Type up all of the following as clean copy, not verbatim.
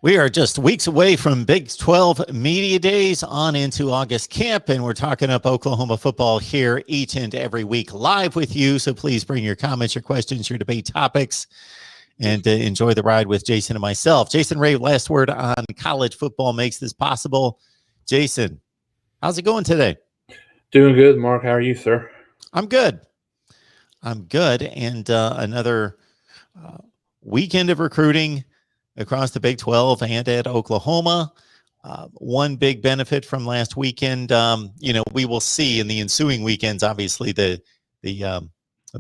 We are just weeks away from Big 12 Media Days on into August camp, and we're talking up Oklahoma football here each and every week live with you. So please bring your comments, your questions, your debate topics, and enjoy the ride with Jason and myself. Jason Ray, last word on college football makes this possible. Jason, how's it going today? Doing good, Mark. How are you, sir? I'm good. And another weekend of recruiting across the Big 12 and at Oklahoma. One big benefit from last weekend, we will see in the ensuing weekends, obviously, the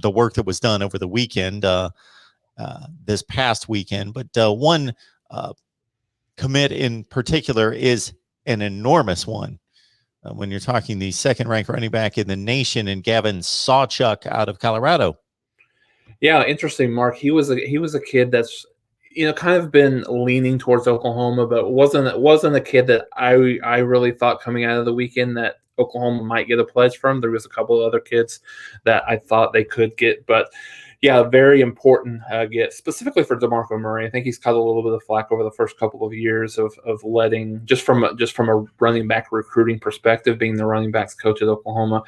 work that was done over the weekend, this past weekend. But one commit in particular is an enormous one. When you're talking the second-ranked running back in the nation, and Gavin Sawchuk out of Colorado. Yeah, interesting, Mark. He was a kid that's kind of been leaning towards Oklahoma, but wasn't a kid that I really thought coming out of the weekend that Oklahoma might get a pledge from. There was a couple of other kids that I thought they could get, but yeah, very important get specifically for DeMarco Murray. I think he's caught a little bit of flack over the first couple of years of letting just from a running back recruiting perspective, being the running backs coach at Oklahoma,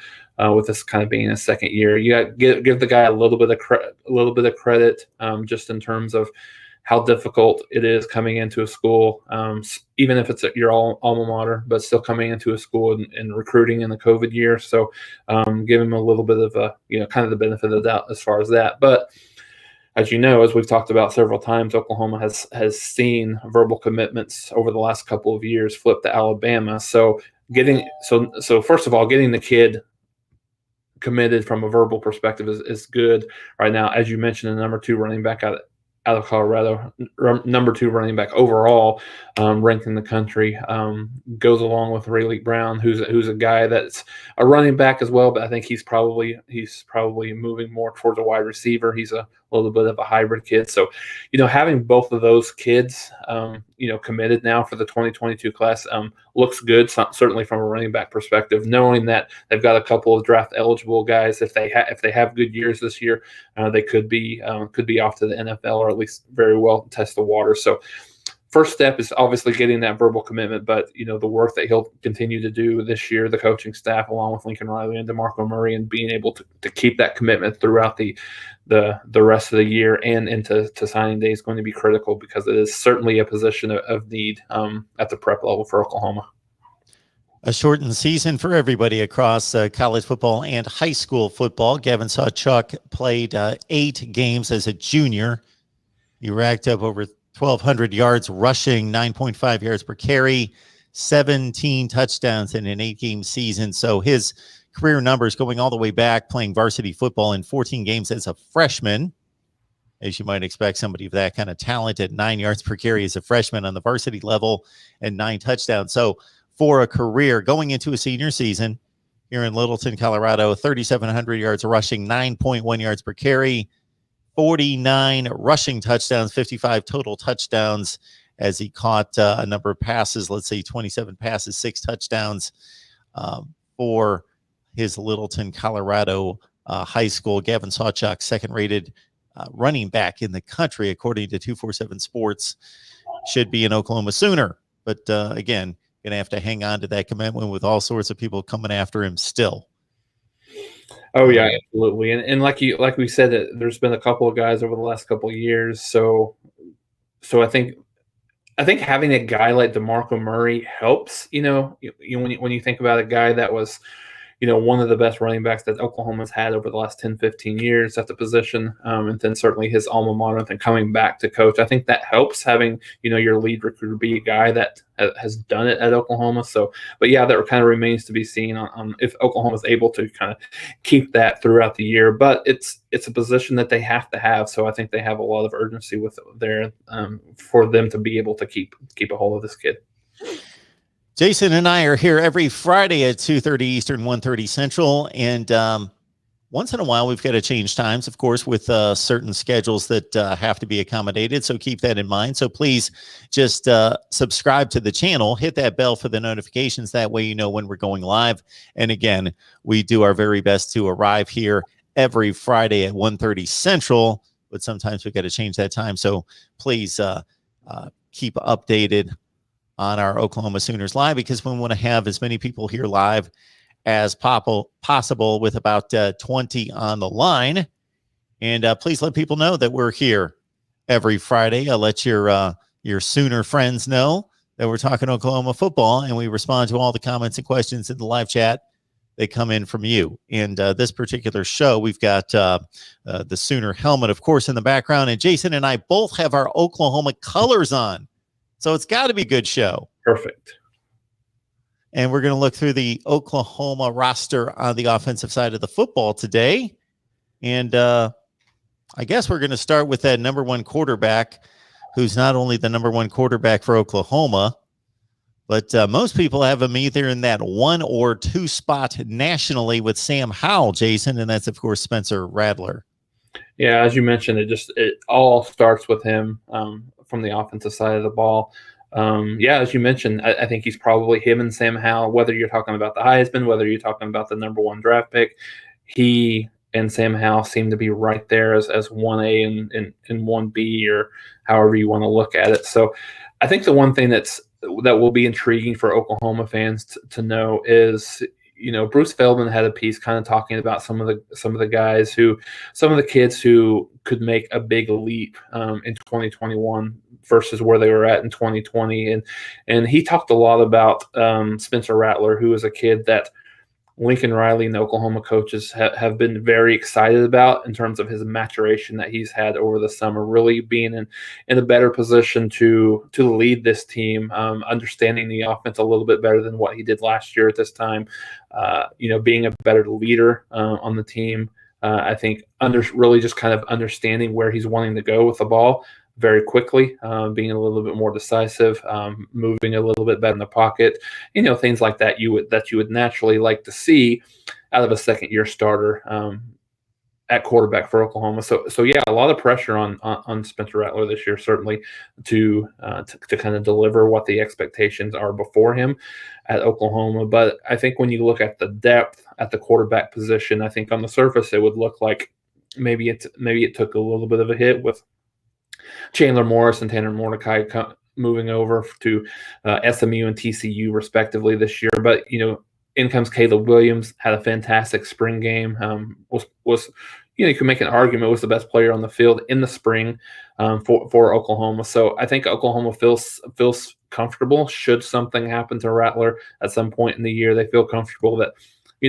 with this kind of being a second year. You got to give the guy a little bit of credit, just in terms of how difficult it is coming into a school, even if it's your alma mater, but still coming into a school and recruiting in the COVID year. So give him a little bit of kind of the benefit of the doubt as far as that. But as you know, as we've talked about several times, Oklahoma has seen verbal commitments over the last couple of years flip to Alabama. So first of all, getting the kid committed from a verbal perspective is good right now. As you mentioned, the number 2 running back out of Colorado, number 2 running back overall, ranked in the country, goes along with Rayleigh Brown, who's a guy that's a running back as well, but I think he's probably moving more towards a wide receiver. He's a little bit of a hybrid kid. So, having both of those kids, committed now for the 2022 class, looks good, certainly from a running back perspective, knowing that they've got a couple of draft eligible guys. If they have good years this year, they could be off to the NFL, or at least very well test the water. So first step is obviously getting that verbal commitment, but the work that he'll continue to do this year, the coaching staff, along with Lincoln Riley and DeMarco Murray, and being able to keep that commitment throughout the rest of the year and into signing day is going to be critical, because it is certainly a position of need at the prep level for Oklahoma. A shortened season for everybody across college football and high school football. Gavin Sawchuk played 8 games as a junior. He racked up over 1,200 yards rushing, 9.5 yards per carry, 17 touchdowns in an 8-game season. So his career numbers going all the way back, playing varsity football in 14 games as a freshman. As you might expect, somebody of that kind of talent at 9 yards per carry as a freshman on the varsity level and 9 touchdowns. So for a career going into a senior season here in Littleton, Colorado, 3,700 yards rushing, 9.1 yards per carry, 49 rushing touchdowns, 55 total touchdowns, as he caught a number of passes, let's say 27 passes, 6 touchdowns for his Littleton, Colorado high school. Gavin Sawchuk, second-rated running back in the country, according to 247 Sports, should be an Oklahoma Sooner. But again, going to have to hang on to that commitment with all sorts of people coming after him still. Oh yeah, absolutely. And like we said, there's been a couple of guys over the last couple of years. So I think having a guy like DeMarco Murray helps. When you think about a guy that was, one of the best running backs that Oklahoma's had over the last 10, 15 years at the position, and then certainly his alma mater, and coming back to coach. I think that helps, having, your lead recruiter be a guy that has done it at Oklahoma. So, but yeah, that kind of remains to be seen on if Oklahoma's able to kind of keep that throughout the year. But it's a position that they have to have. So I think they have a lot of urgency with there for them to be able to keep a hold of this kid. Jason and I are here every Friday at 2:30 Eastern, 1:30 Central, and once in a while we've got to change times, of course, with certain schedules that have to be accommodated, so keep that in mind. So please just subscribe to the channel, hit that bell for the notifications, that way you know when we're going live. And again, we do our very best to arrive here every Friday at 1:30 Central, but sometimes we've got to change that time, so please keep updated on our Oklahoma Sooners Live, because we want to have as many people here live as possible, with about 20 on the line. And please let people know that we're here every Friday. Let your Sooner friends know that we're talking Oklahoma football, and we respond to all the comments and questions in the live chat. They come in from you. And this particular show, we've got the Sooner helmet, of course, in the background. And Jason and I both have our Oklahoma colors on. So it's got to be a good show. Perfect. And we're going to look through the Oklahoma roster on the offensive side of the football today. And I guess we're going to start with that number one quarterback, who's not only the number one quarterback for Oklahoma, but most people have him either in that 1 or 2 spot nationally with Sam Howell, Jason, and that's, of course, Spencer Rattler. Yeah, as you mentioned, it all starts with him from the offensive side of the ball. As you mentioned, I think he's probably him and Sam Howell, whether you're talking about the Heisman, whether you're talking about the number 1 draft pick, he and Sam Howell seem to be right there as 1A and 1B, or however you want to look at it. So I think the one thing that will be intriguing for Oklahoma fans to know is, Bruce Feldman had a piece kind of talking about some of the kids who could make a big leap in 2021 versus where they were at in 2020. And he talked a lot about Spencer Rattler, who is a kid that Lincoln Riley and the Oklahoma coaches have been very excited about in terms of his maturation that he's had over the summer, really being in a better position to lead this team, understanding the offense a little bit better than what he did last year at this time, being a better leader on the team. I think really just kind of understanding where he's wanting to go with the ball very quickly, being a little bit more decisive, moving a little bit better in the pocket, things like that you would naturally like to see out of a second-year starter at quarterback for Oklahoma. So yeah, a lot of pressure on Spencer Rattler this year, certainly to kind of deliver what the expectations are before him at Oklahoma. But I think when you look at the depth at the quarterback position, I think on the surface it would look like maybe it took a little bit of a hit with Chandler Morris and Tanner Mordecai moving over to SMU and TCU respectively this year. But in comes Caleb Williams, had a fantastic spring game. Was you can make an argument was the best player on the field in the spring for Oklahoma. So I think Oklahoma feels comfortable. Should something happen to Rattler at some point in the year, they feel comfortable that,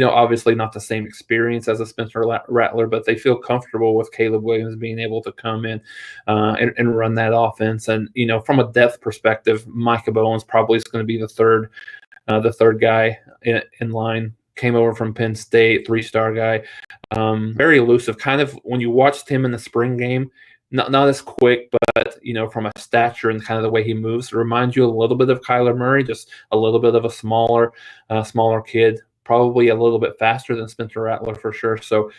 obviously not the same experience as a Spencer Rattler, but they feel comfortable with Caleb Williams being able to come in and run that offense. And, from a depth perspective, Micah Bowen's probably is going to be the third guy in line. Came over from Penn State, 3-star guy. Very elusive. Kind of when you watched him in the spring game, not as quick, but, from a stature and kind of the way he moves, it reminds you a little bit of Kyler Murray, just a little bit of a smaller kid. Probably a little bit faster than Spencer Rattler for sure. So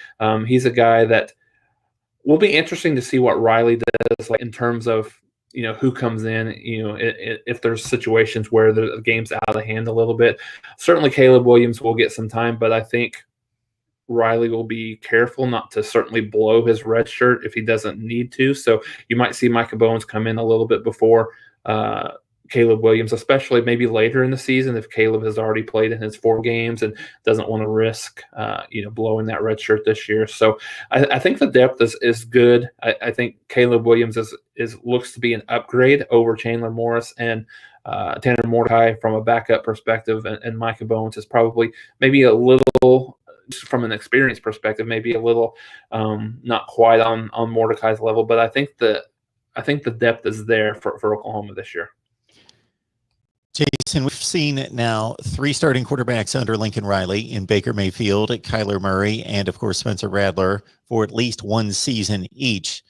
he's a guy that will be interesting to see what Riley does, like in terms of, who comes in, if there's situations where the game's out of hand a little bit. Certainly Caleb Williams will get some time, but I think Riley will be careful not to certainly blow his red shirt if he doesn't need to. So you might see Micah Bowens come in a little bit before Caleb Williams, especially maybe later in the season if Caleb has already played in his 4 games and doesn't want to risk, blowing that red shirt this year. So I think the depth is good. I think Caleb Williams looks to be an upgrade over Chandler Morris and Tanner Mordecai from a backup perspective, and Micah Bowens is probably maybe a little, from an experience perspective, maybe a little not quite on Mordecai's level, but I think the depth is there for Oklahoma this year. Jason, we've seen now 3 starting quarterbacks under Lincoln Riley in Baker Mayfield, Kyler Murray, and of course Spencer Rattler for at least 1 season each.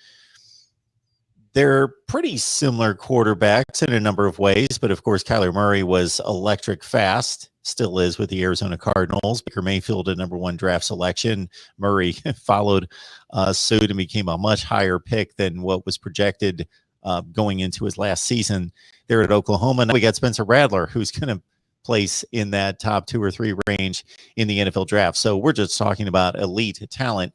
They're pretty similar quarterbacks in a number of ways, but of course Kyler Murray was electric fast, still is with the Arizona Cardinals. Baker Mayfield, a number 1 draft selection. Murray followed suit and became a much higher pick than what was projected going into his last season there at Oklahoma. Now we got Spencer Rattler, who's going to place in that top 2 or 3 range in the NFL draft. So we're just talking about elite talent.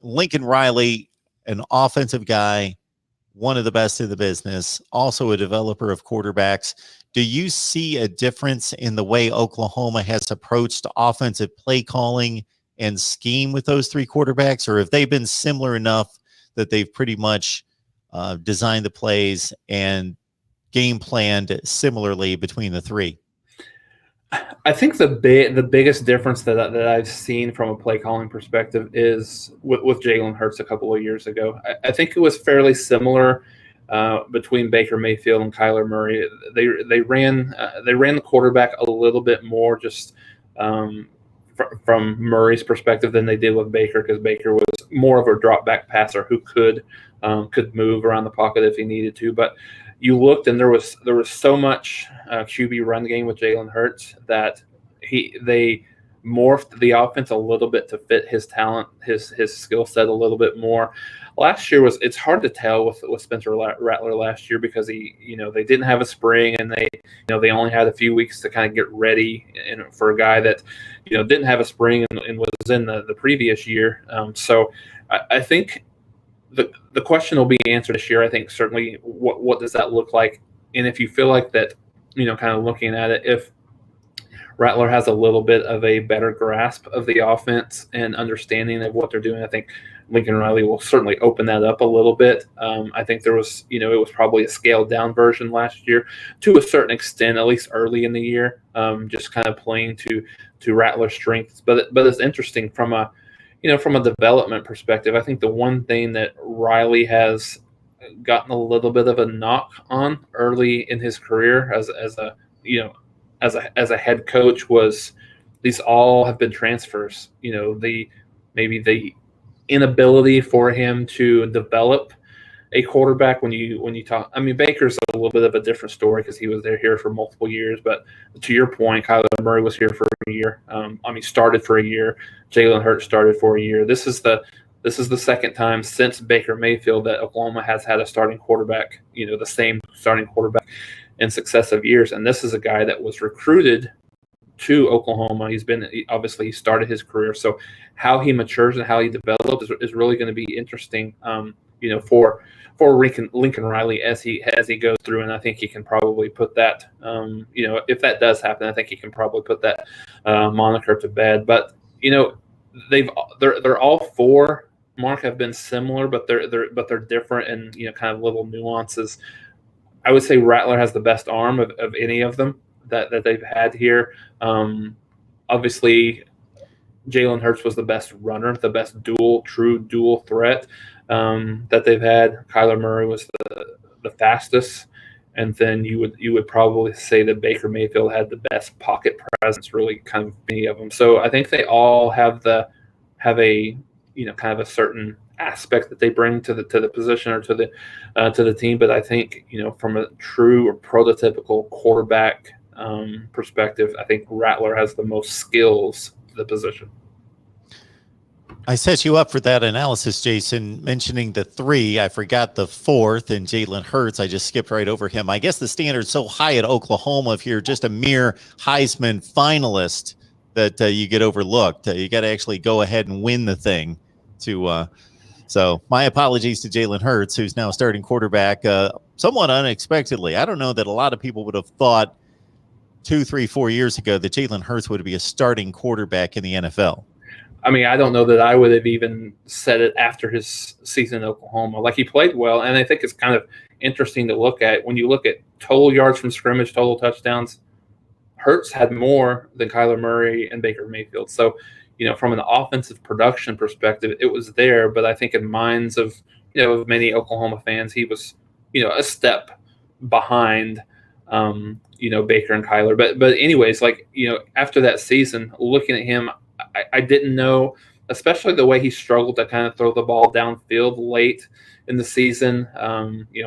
Lincoln Riley, an offensive guy one of the best in the business, also a developer of quarterbacks. Do you see a difference in the way Oklahoma has approached offensive play calling and scheme with those three quarterbacks, or have they been similar enough that they've pretty much designed the plays and game planned similarly between the three? I think the biggest difference that I've seen from a play calling perspective is with Jalen Hurts a couple of years ago. I think it was fairly similar between Baker Mayfield and Kyler Murray. They ran the quarterback a little bit more just from Murray's perspective than they did with Baker, because Baker was more of a drop back passer who could move around the pocket if he needed to. But you looked, and there was so much QB run game with Jalen Hurts that they morphed the offense a little bit to fit his talent, his skill set a little bit more. Last year it's hard to tell with Spencer Rattler last year, because they didn't have a spring, and they only had a few weeks to kind of get ready, and for a guy that didn't have a spring and was in the previous year. So I think the question will be answered this year. I think certainly what does that look like, and if you feel like that, kind of looking at it, if Rattler has a little bit of a better grasp of the offense and understanding of what they're doing, I think Lincoln Riley will certainly open that up a little bit. I think there was, it was probably a scaled down version last year to a certain extent, at least early in the year, just kind of playing to Rattler's strengths. But it's interesting from a development perspective. I think the one thing that Riley has gotten a little bit of a knock on early in his career as a head coach was these all have been transfers. Maybe the inability for him to develop a quarterback when you talk. I mean, Baker's a little bit of a different story because he was here for multiple years. But to your point, Kyler Murray was here for a year. Started for a year. Jalen Hurts started for a year. This is the second time since Baker Mayfield that Oklahoma has had a starting quarterback, the same starting quarterback in successive years. And this is a guy that was recruited to Oklahoma. He started his career. So how he matures and how he develops is really going to be interesting, for Lincoln Riley as he goes through. And I think he can probably put that, if that does happen, I think he can probably put that moniker to bed. But they're all four, Mark, have been similar, but they're different and kind of little nuances. I would say Rattler has the best arm of any of them that they've had here. Obviously, Jalen Hurts was the best runner, the best true dual threat that they've had. Kyler Murray was the fastest, and then you would probably say that Baker Mayfield had the best pocket presence, really, kind of many of them. So I think they all have a kind of a certain aspect that they bring to the position or to the team. But I think from a true or prototypical quarterback perspective, I think Rattler has the most skills to the position. I set you up for that analysis, Jason, mentioning the three. I forgot the fourth, and Jalen Hurts. I just skipped right over him. I guess the standard's so high at Oklahoma, if you're just a mere Heisman finalist, that you get overlooked. You got to actually go ahead and win the thing. So my apologies to Jalen Hurts, who's now starting quarterback somewhat unexpectedly. I don't know that a lot of people would have thought 2, 3, 4 years ago that Jalen Hurts would be a starting quarterback in the NFL. I mean, I don't know that I would have even said it after his season in Oklahoma. Like, he played well, and I think it's kind of interesting to look at. When you look at total yards from scrimmage, total touchdowns, Hurts had more than Kyler Murray and Baker Mayfield. So, from an offensive production perspective, it was there. But I think in minds of, many Oklahoma fans, he was, a step behind, Baker and Kyler. But anyways, after that season, looking at him, I didn't know, especially the way he struggled to kind of throw the ball downfield late in the season,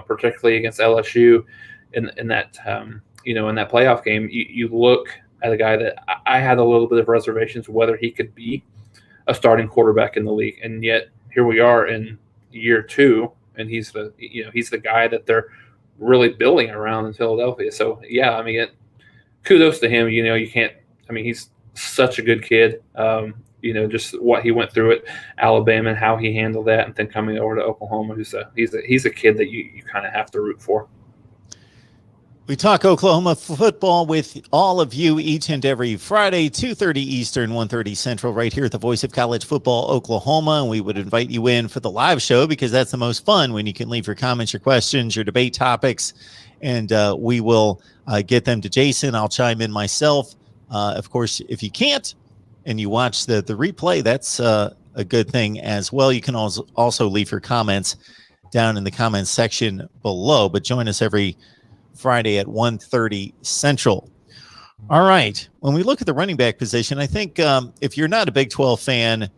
particularly against LSU in that playoff game. You look at a guy that I had a little bit of reservations whether he could be a starting quarterback in the league, and yet here we are in year 2, and he's the guy that they're really building around in Philadelphia. So yeah, I mean, kudos to him. You can't. I mean, he's such a good kid. just what he went through at Alabama and how he handled that, and then coming over to Oklahoma, he's a kid that you kind of have to root for. We talk Oklahoma football with all of you each and every Friday, 2:30 Eastern, 1:30 Central, right here at the Voice of College Football, Oklahoma. And we would invite you in for the live show because that's the most fun, when you can leave your comments, your questions, your debate topics, and we will get them to Jason. I'll chime in myself. Of course, if you can't and you watch the replay, that's a good thing as well. You can also leave your comments down in the comments section below, but join us every Friday at 1:30 Central. All right. When we look at the running back position, I think if you're not a Big 12 fan,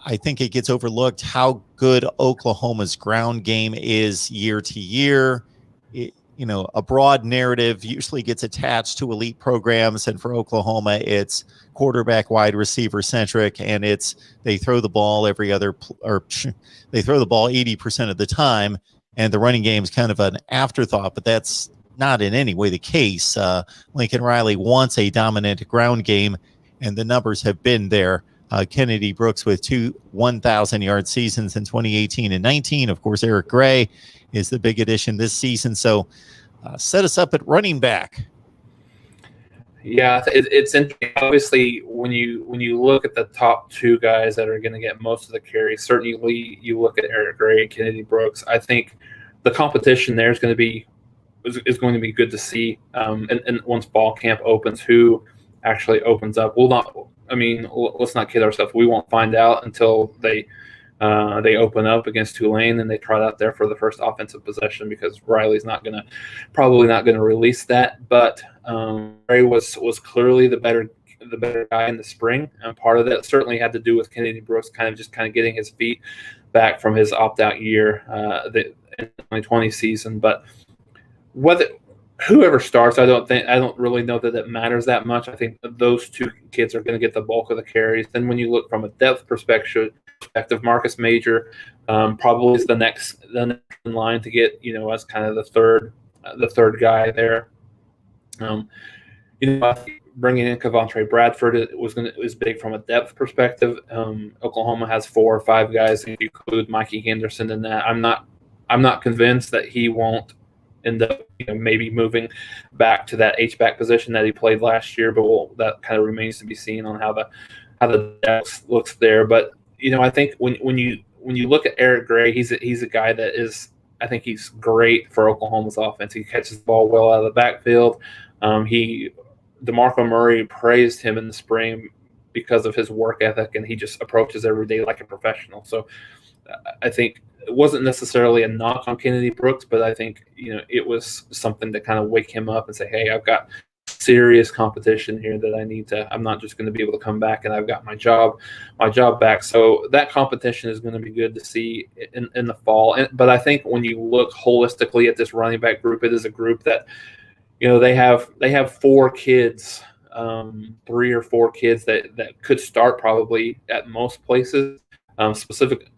I think it gets overlooked how good Oklahoma's ground game is year to year. A broad narrative usually gets attached to elite programs, and for Oklahoma, it's quarterback, wide receiver centric, and they throw the ball they throw the ball 80% of the time. And the running game is kind of an afterthought, but that's not in any way the case. Lincoln Riley wants a dominant ground game, and the numbers have been there. Kennedy Brooks with 2 1,000-yard seasons in 2018 and 19. Of course, Eric Gray is the big addition this season. So set us up at running back. Yeah, it's interesting. Obviously, when you look at the top 2 guys that are going to get most of the carries, certainly you look at Eric Gray and Kennedy Brooks. I think the competition there is going to be good to see. And once fall camp opens, who actually opens up? Let's not kid ourselves. We won't find out until they open up against Tulane and they trot out there for the first offensive possession, because Riley's probably not going to release that. But Ray was clearly the better guy in the spring, and part of that certainly had to do with Kennedy Brooks kind of getting his feet back from his opt-out year in the 2020 season. But whoever starts, I don't really know that it matters that much. I think those 2 kids are going to get the bulk of the carries. Then when you look from a depth perspective, Marcus Major probably is the next in line to get as kind of the third guy there. I think bringing in Kavontre Bradford is big from a depth perspective. Oklahoma has 4 or 5 guys, if you include Mikey Henderson in that. I'm not convinced that he won't end up maybe moving back to that H-back position that he played last year, but that kind of remains to be seen on how the depth looks there. But I think when you look at Eric Gray, he's a guy that I think he's great for Oklahoma's offense. He catches the ball well out of the backfield. DeMarco Murray praised him in the spring because of his work ethic, and he just approaches every day like a professional. So I think it wasn't necessarily a knock on Kennedy Brooks, but I think it was something to kind of wake him up and say, hey, I've got serious competition here that I'm not just going to be able to come back and I've got my job back. So that competition is going to be good to see in the fall. But I think when you look holistically at this running back group, it is a group that they have 4 kids, 3 or 4 kids that could start probably at most places,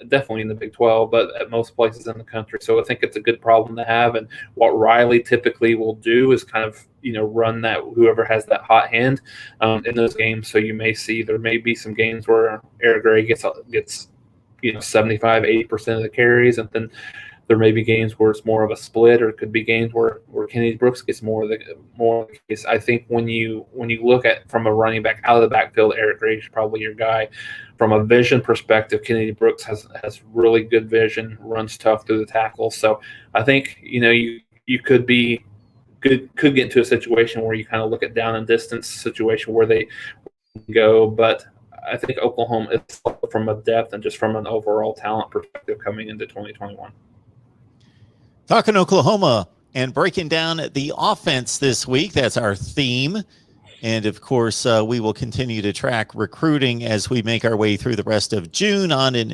definitely in the Big 12, but at most places in the country. So I think it's a good problem to have. And what Riley typically will do is kind of run that whoever has that hot hand in those games. So there may be some games where Eric Gray gets 75-80% of the carries, and then there may be games where it's more of a split, or it could be games where Kennedy Brooks gets more of the case. I think when you look at from a running back out of the backfield, Eric Gray is probably your guy. From a vision perspective, Kennedy Brooks has really good vision, runs tough through the tackles. So I think you could get into a situation where you kind of look at down and distance situation where they go, but I think Oklahoma is from a depth and just from an overall talent perspective coming into 2021. Talking Oklahoma and breaking down the offense this week. That's our theme. And, of course, we will continue to track recruiting as we make our way through the rest of June on and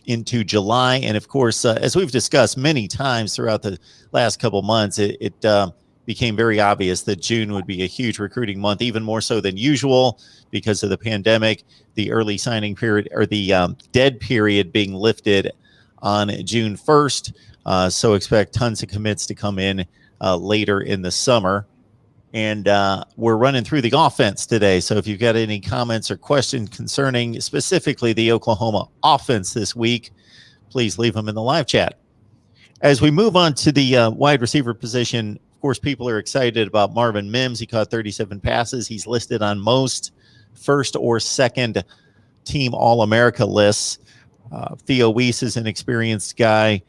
into July. And, of course, as we've discussed many times throughout the last couple months, it became very obvious that June would be a huge recruiting month, even more so than usual because of the pandemic, the early signing period, or the dead period being lifted on June 1st. So expect tons of commits to come in later in the summer. And we're running through the offense today. So if you've got any comments or questions concerning specifically the Oklahoma offense this week, please leave them in the live chat. As we move on to the wide receiver position, of course, people are excited about Marvin Mims. He caught 37 passes. He's listed on most first or second team All-America lists. Theo Weiss is an experienced guy.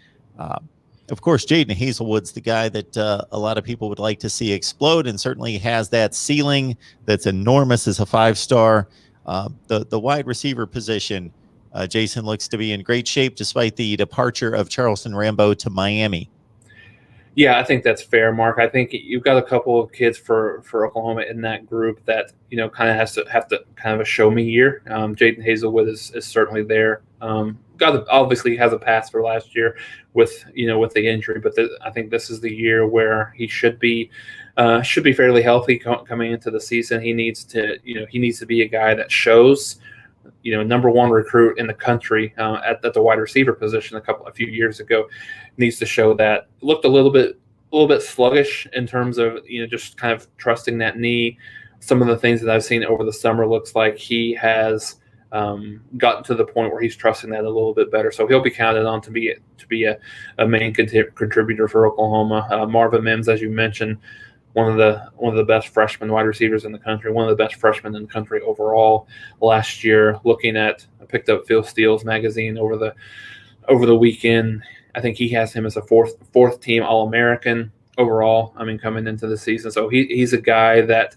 Of course, Jaden Hazelwood's the guy that a lot of people would like to see explode, and certainly has that ceiling that's enormous as a 5-star. The wide receiver position, Jason, looks to be in great shape despite the departure of Charleston Rambo to Miami. Yeah, I think that's fair, Mark. I think you've got a couple of kids for Oklahoma in that group that, kind of have to kind of a show me year. Jaden Hazelwood is certainly there. Obviously has a pass for last year with the injury, but I think this is the year where he should be fairly healthy coming into the season. He needs to be a guy that shows, number one recruit in the country at the wide receiver position a few years ago, needs to show that. Looked a little bit sluggish in terms of just kind of trusting that knee. Some of the things that I've seen over the summer looks like he has gotten to the point where he's trusting that a little bit better. So he'll be counted on to be a main contributor for Oklahoma. Marvin Mims, as you mentioned, one of the best freshman wide receivers in the country, one of the best freshmen in the country overall last year. I picked up Phil Steele's magazine over the weekend. I think he has him as a fourth team All-American overall. Coming into the season, so he's a guy that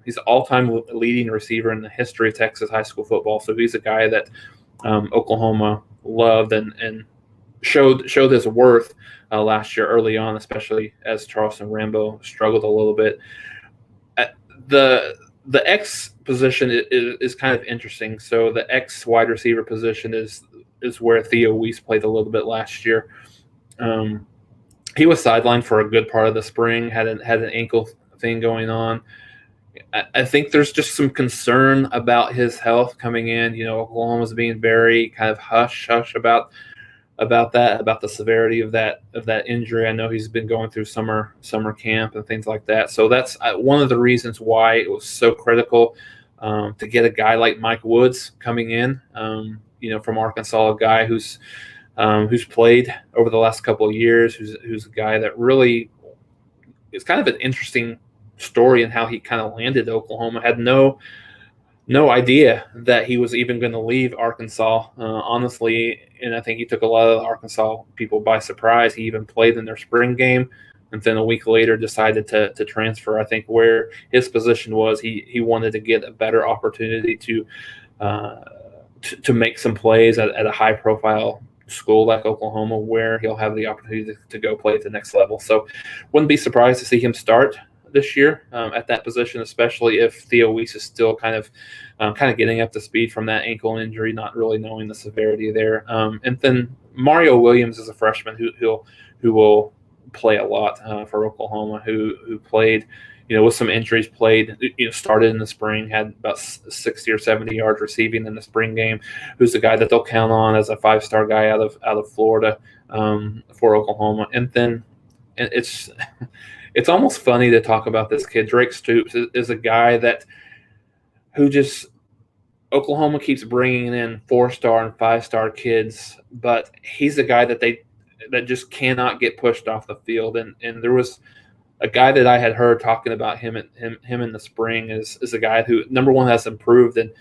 he's an all-time leading receiver in the history of Texas high school football. So he's a guy that Oklahoma loved and showed his worth last year early on, especially as Charleston Rambo struggled a little bit. The X position is kind of interesting. So the X wide receiver position is where Theo Weiss played a little bit last year. He was sidelined for a good part of the spring, had an ankle thing going on. I think there's just some concern about his health coming in. Oklahoma's being very kind of hush about the severity of that injury. I know he's been going through summer camp and things like that. So that's one of the reasons why it was so critical to get a guy like Mike Woods coming in, from Arkansas, a guy who's played over the last couple of years, who's a guy that really is kind of an interesting story in how he kind of landed Oklahoma. Had no idea that he was even going to leave Arkansas, honestly, and I think he took a lot of the Arkansas people by surprise. He even played in their spring game, and then a week later decided to transfer. I think where his position was, he wanted to get a better opportunity to make some plays at a high-profile school like Oklahoma, where he'll have the opportunity to go play at the next level. So wouldn't be surprised to see him start this year at that position, especially if Theo Weiss is still kind of getting up to speed from that ankle injury, not really knowing the severity there. And then Mario Williams is a freshman who will play a lot for Oklahoma, who played, with some injuries, started in the spring, had about 60 or 70 yards receiving in the spring game, who's the guy that they'll count on as a 5-star guy out of Florida for Oklahoma. And then it's almost funny to talk about this kid. Drake Stoops is a guy who just Oklahoma keeps bringing in 4-star and 5-star kids, but he's a guy that just cannot get pushed off the field. And there was a guy that I had heard talking about him in the spring is a guy who, number one, has improved, and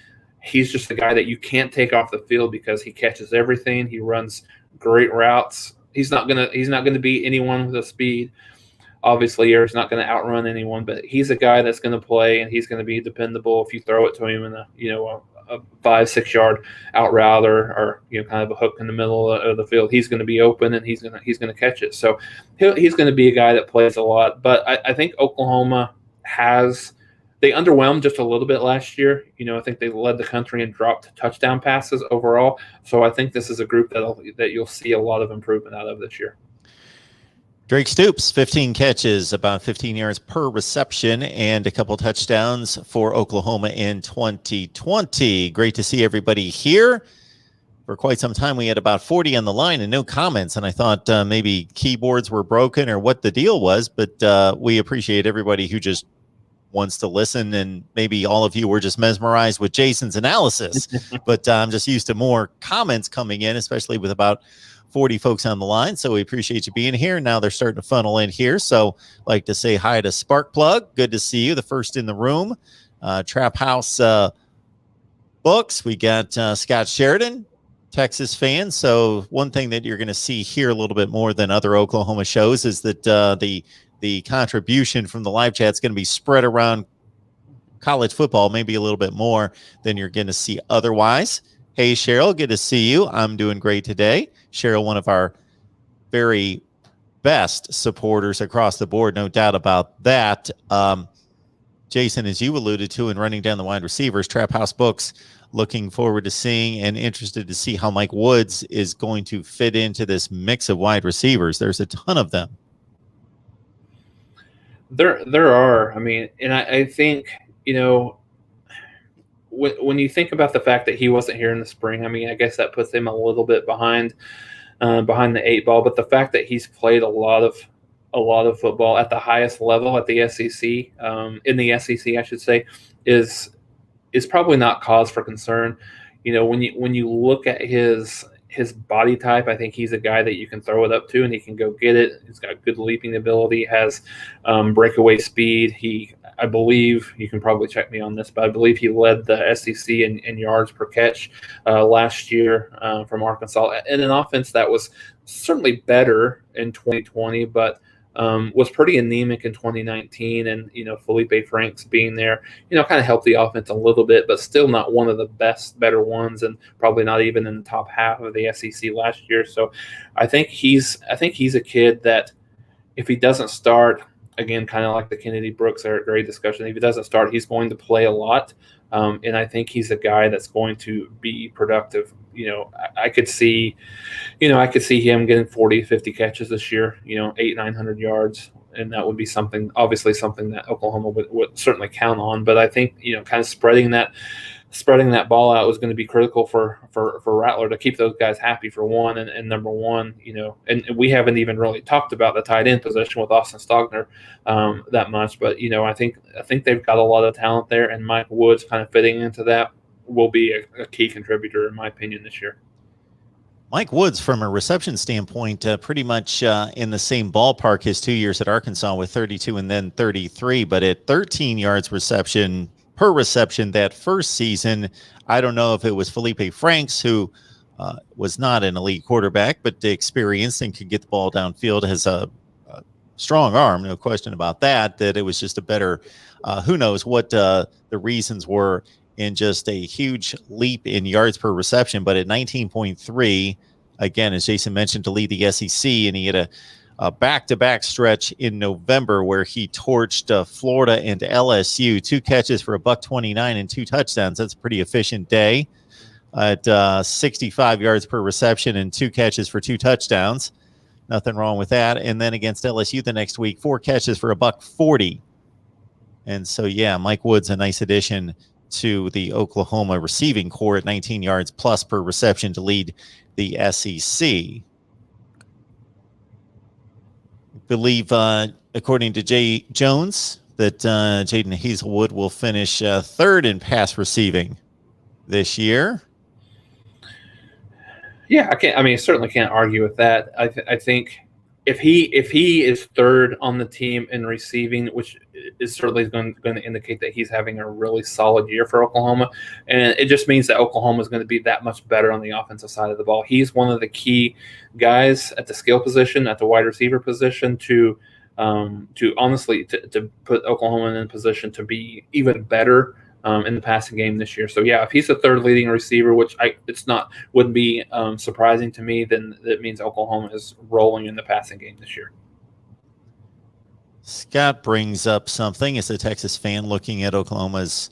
he's just a guy that you can't take off the field because he catches everything. He runs great routes. He's not gonna be anyone with a speed. Obviously, he's not going to outrun anyone, but he's a guy that's going to play, and he's going to be dependable. If you throw it to him in a 5-6 yard out route or kind of a hook in the middle of the field, he's going to be open and he's going to catch it. So he's going to be a guy that plays a lot. But I think Oklahoma they underwhelmed just a little bit last year. I think they led the country and dropped touchdown passes overall. So I think this is a group that you'll see a lot of improvement out of this year. Drake Stoops, 15 catches, about 15 yards per reception, and a couple touchdowns for Oklahoma in 2020. Great to see everybody here. For quite some time, we had about 40 on the line and no comments, and I thought maybe keyboards were broken or what the deal was, but we appreciate everybody who just wants to listen, and maybe all of you were just mesmerized with Jason's analysis, but I'm just used to more comments coming in, especially with about 40 folks on the line. So we appreciate you being here. Now they're starting to funnel in here. So I'd like to say hi to Sparkplug. Good to see you. The first in the room. Trap House Books. We got Scott Sheridan, Texas fan. So one thing that you're going to see here a little bit more than other Oklahoma shows is that the contribution from the live chat is going to be spread around college football, maybe a little bit more than you're going to see otherwise. Hey, Cheryl, good to see you. I'm doing great today. Cheryl, one of our very best supporters across the board, no doubt about that. Jason, as you alluded to in running down the wide receivers, Trap House Books, looking forward to seeing and interested to see how Mike Woods is going to fit into this mix of wide receivers. There's a ton of them. There are. I mean, and I think, when you think about the fact that he wasn't here in the spring, I mean, I guess that puts him a little bit behind the eight ball. But the fact that he's played a lot of football at the highest level at the SEC, in the SEC, I should say, is probably not cause for concern. When you look at his body type, I think he's a guy that you can throw it up to and he can go get it. He's got good leaping ability, has breakaway speed. I believe, you can probably check me on this, but I believe he led the SEC in yards per catch last year from Arkansas, in an offense that was certainly better in 2020, but was pretty anemic in 2019. And, Felipe Franks being there, kind of helped the offense a little bit, but still not one of the better ones, and probably not even in the top half of the SEC last year. So I think he's a kid that, if he doesn't start, again, kind of like the Kennedy Brooks Eric Gray discussion, if he doesn't start, he's going to play a lot. And I think he's a guy that's going to be productive. I could see him getting 40, 50 catches this year, 800-900 yards. And that would be obviously something that Oklahoma would certainly count on. But I think, kind of spreading that ball out was going to be critical for Rattler to keep those guys happy, for one. And number one, and we haven't even really talked about the tight end position with Austin Stogner that much. But, I think they've got a lot of talent there, and Mike Woods kind of fitting into that will be a key contributor, in my opinion, this year. Mike Woods, from a reception standpoint, pretty much in the same ballpark his 2 years at Arkansas with 32 and then 33, but at 13 yards per reception that first season. I don't know if it was Felipe Franks, who was not an elite quarterback, but experienced and could get the ball downfield, has a strong arm, no question about that it was just a better, who knows what the reasons were in just a huge leap in yards per reception. But at 19.3, again, as Jason mentioned, to lead the SEC, and he had a back-to-back stretch in November where he torched Florida and LSU, 2 catches for $129 and 2 touchdowns. That's a pretty efficient day at 65 yards per reception and 2 catches for 2 touchdowns. Nothing wrong with that. And then against LSU the next week, 4 catches for $140. And so, yeah, Mike Woods, a nice addition to the Oklahoma receiving core at 19 yards plus per reception to lead the SEC. Believe, according to Jay Jones, that Jaden Hazelwood will finish third in pass receiving this year. Yeah, certainly can't argue with that. I think if he is third on the team in receiving, which is certainly going to indicate that he's having a really solid year for Oklahoma, and it just means that Oklahoma is going to be that much better on the offensive side of the ball. He's one of the key guys at the skill position, at the wide receiver position, to honestly to put Oklahoma in position to be even better in the passing game this year. So yeah, if he's the third leading receiver, which wouldn't be surprising to me, then that means Oklahoma is rolling in the passing game this year. Scott brings up something as a Texas fan looking at Oklahoma's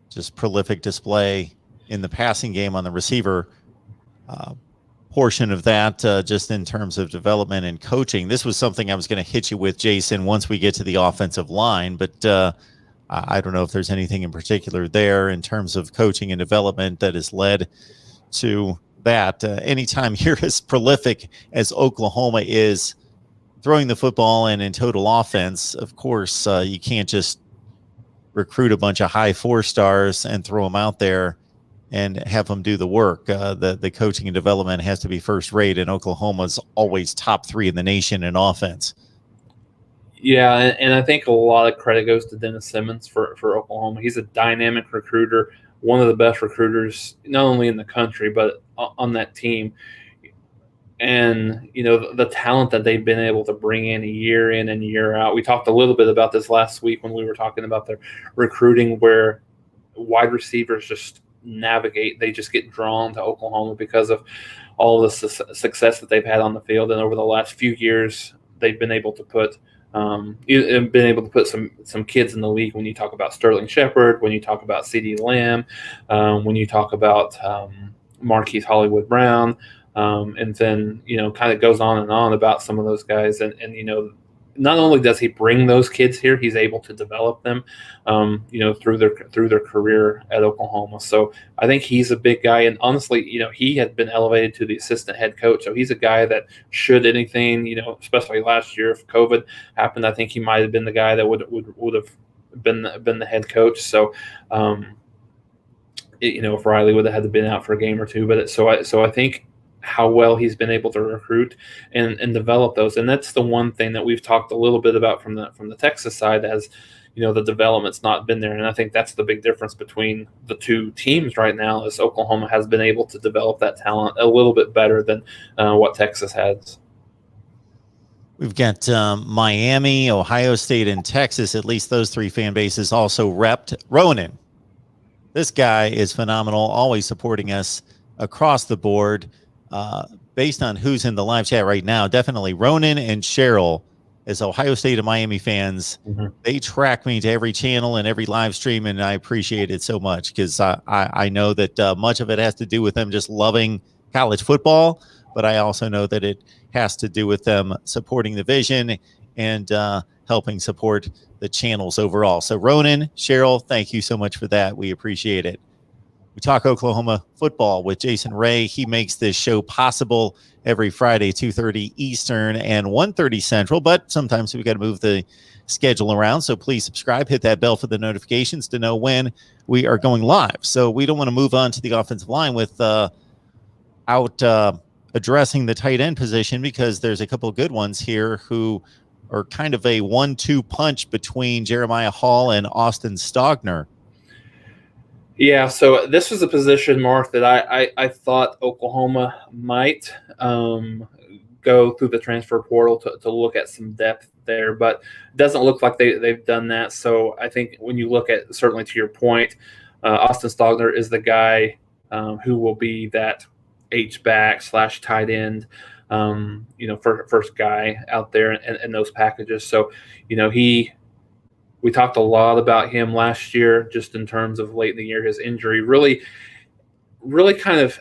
just prolific display in the passing game on the receiver portion of that, just in terms of development and coaching. This was something I was going to hit you with, Jason, once we get to the offensive line, but I don't know if there's anything in particular there in terms of coaching and development that has led to that. Anytime you're as prolific as Oklahoma is throwing the football and in total offense, of course, you can't just recruit a bunch of high 4-stars and throw them out there and have them do the work. The coaching and development has to be first rate, and Oklahoma's always top 3 in the nation in offense. Yeah, and I think a lot of credit goes to Dennis Simmons for Oklahoma. He's a dynamic recruiter, one of the best recruiters, not only in the country, but on that team. And, the talent that they've been able to bring in and year out. We talked a little bit about this last week when we were talking about their recruiting, where wide receivers just navigate. They just get drawn to Oklahoma because of all the success that they've had on the field. And over the last few years, they've been able to put some kids in the league. When you talk about Sterling Shepard, when you talk about CeeDee Lamb, when you talk about Marquise Hollywood Brown, and then, kind of goes on and on about some of those guys. And not only does he bring those kids here, he's able to develop them, through their career at Oklahoma. So I think he's a big guy. And honestly, he had been elevated to the assistant head coach. So he's a guy that, should anything, especially last year, if COVID happened, I think he might have been the guy that would have been the head coach. So, if Riley would have had to been out for a game or two, so I think how well he's been able to recruit and develop those. And that's the one thing that we've talked a little bit about from the Texas side, as the development's not been there. And I think that's the big difference between the two teams right now, is Oklahoma has been able to develop that talent a little bit better than what Texas has. We've got Miami, Ohio State, and Texas. At least those 3 fan bases also repped. Ronan, this guy is phenomenal, always supporting us across the board. Based on who's in the live chat right now, definitely Ronan and Cheryl, as Ohio State and Miami fans. Mm-hmm. They track me to every channel and every live stream, and I appreciate it so much, because I know that much of it has to do with them just loving college football, but I also know that it has to do with them supporting the vision and helping support the channels overall. So Ronan, Cheryl, thank you so much for that. We appreciate it. We talk Oklahoma football with Jason Ray. He makes this show possible every Friday, 2:30 Eastern and 1:30 Central, but sometimes we've got to move the schedule around. So please subscribe, hit that bell for the notifications to know when we are going live. So we don't want to move on to the offensive line without addressing the tight end position, because there's a couple of good ones here who are kind of a 1-2 punch between Jeremiah Hall and Austin Stogner. Yeah, so this was a position, Mark, that I thought Oklahoma might go through the transfer portal to look at some depth there, but it doesn't look like they've done that. So I think when you look at, certainly to your point, Austin Stogner is the guy who will be that H-back / tight end, first guy out there in those packages. So, we talked a lot about him last year, just in terms of late in the year, his injury really kind of,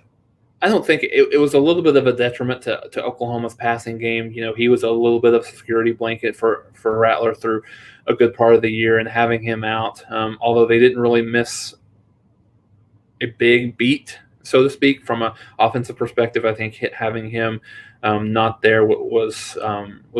I don't think it was a little bit of a detriment to Oklahoma's passing game. He was a little bit of a security blanket for Rattler through a good part of the year, and having him out, although they didn't really miss a big beat, so to speak, from an offensive perspective, I think having him not there was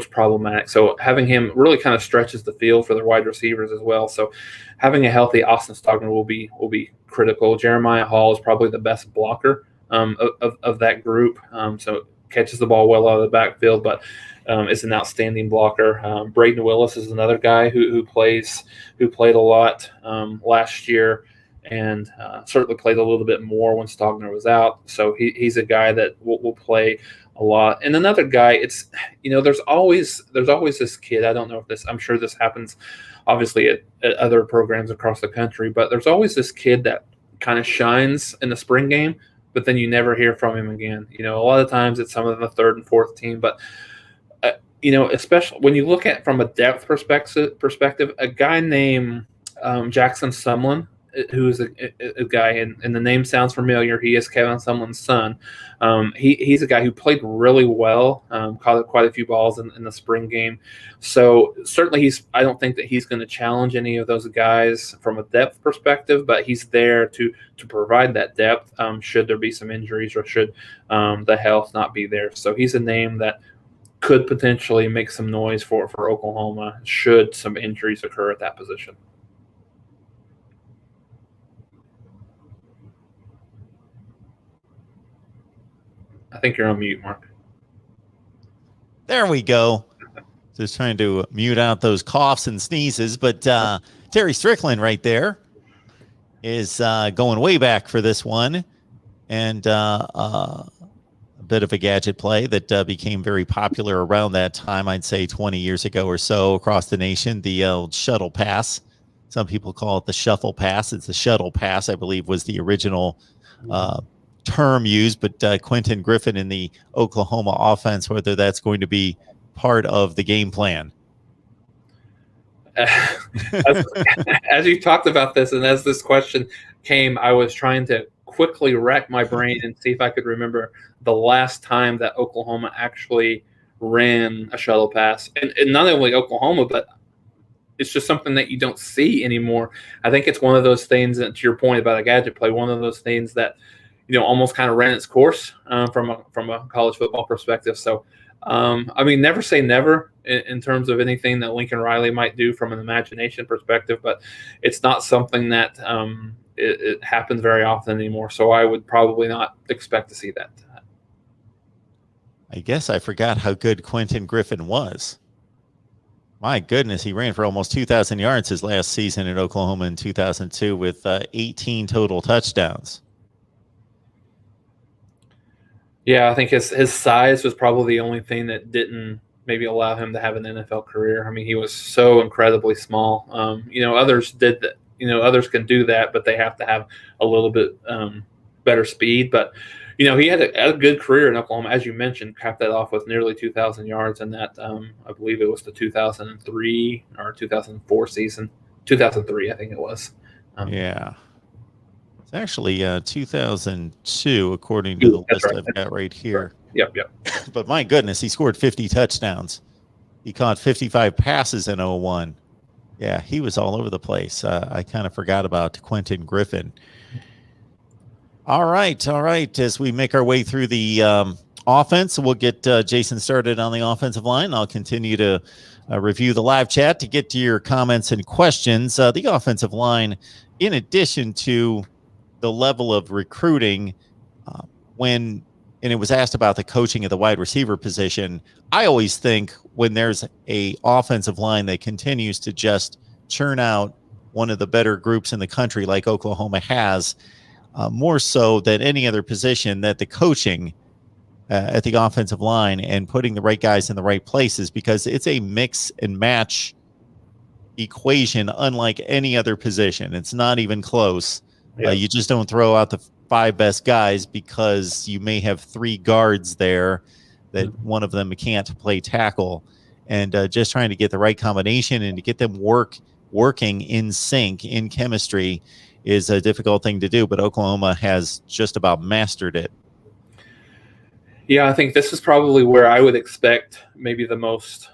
problematic. So having him really kind of stretches the field for their wide receivers as well. So having a healthy Austin Stogner will be critical. Jeremiah Hall is probably the best blocker of that group. So catches the ball well out of the backfield, but is an outstanding blocker. Braden Willis is another guy who played a lot last year, and certainly played a little bit more when Stogner was out. So he's a guy that will play a lot. And another guy, it's, there's always this kid. I don't know if this, I'm sure this happens obviously at other programs across the country, but there's always this kid that kind of shines in the spring game, but then you never hear from him again. A lot of times it's some of the third and fourth team, but especially when you look at from a depth perspective, a guy named Jackson Sumlin, who's a guy, and the name sounds familiar. He is Kevin Sumlin's son. He's a guy who played really well, caught quite a few balls in the spring game. So certainly I don't think that he's going to challenge any of those guys from a depth perspective, but he's there to provide that depth should there be some injuries, or should the health not be there. So he's a name that could potentially make some noise for Oklahoma should some injuries occur at that position. I think you're on mute, Mark. There we go. Just trying to mute out those coughs and sneezes. But Terry Strickland right there is going way back for this one. And a bit of a gadget play that became very popular around that time, I'd say 20 years ago or so across the nation, the old shuttle pass. Some people call it the shuffle pass. It's the shuttle pass, I believe, was the original term used. But Quentin Griffin in the Oklahoma offense, whether that's going to be part of the game plan. As you talked about this and as this question came, I was trying to quickly rack my brain and see if I could remember the last time that Oklahoma actually ran a shuttle pass. And not only Oklahoma, but it's just something that you don't see anymore. I think it's one of those things that, to your point about a gadget play, one of those things that, almost kind of ran its course from a college football perspective. So, I mean, never say never in terms of anything that Lincoln Riley might do from an imagination perspective, but it's not something that it happens very often anymore. So I would probably not expect to see that. I guess I forgot how good Quentin Griffin was. My goodness, he ran for almost 2,000 yards his last season at Oklahoma in 2002 with 18 total touchdowns. Yeah, I think his size was probably the only thing that didn't maybe allow him to have an NFL career. I mean, he was so incredibly small. Others did that. Others can do that, but they have to have a little bit better speed. But, he had a good career in Oklahoma, as you mentioned, capped that off with nearly 2,000 yards in that, I believe it was the 2003 or 2004 season. 2003, I think it was. Yeah. It's actually 2002, according to the list right. I've got right here. Yep. But my goodness, he scored 50 touchdowns. He caught 55 passes in 01. Yeah, he was all over the place. I kind of forgot about Quentin Griffin. All right. As we make our way through the offense, we'll get Jason started on the offensive line. I'll continue to review the live chat to get to your comments and questions. The offensive line, in addition to the level of recruiting, and it was asked about the coaching of the wide receiver position, I always think when there's a offensive line that continues to just churn out one of the better groups in the country like Oklahoma has, more so than any other position, that the coaching at the offensive line and putting the right guys in the right places, because it's a mix and match equation unlike any other position. It's not even close. Yeah. You just don't throw out the 5 best guys because you may have 3 guards there that one of them can't play tackle, and just trying to get the right combination and to get them working in sync, in chemistry, is a difficult thing to do, but Oklahoma has just about mastered it. Yeah, I think this is probably where I would expect maybe the most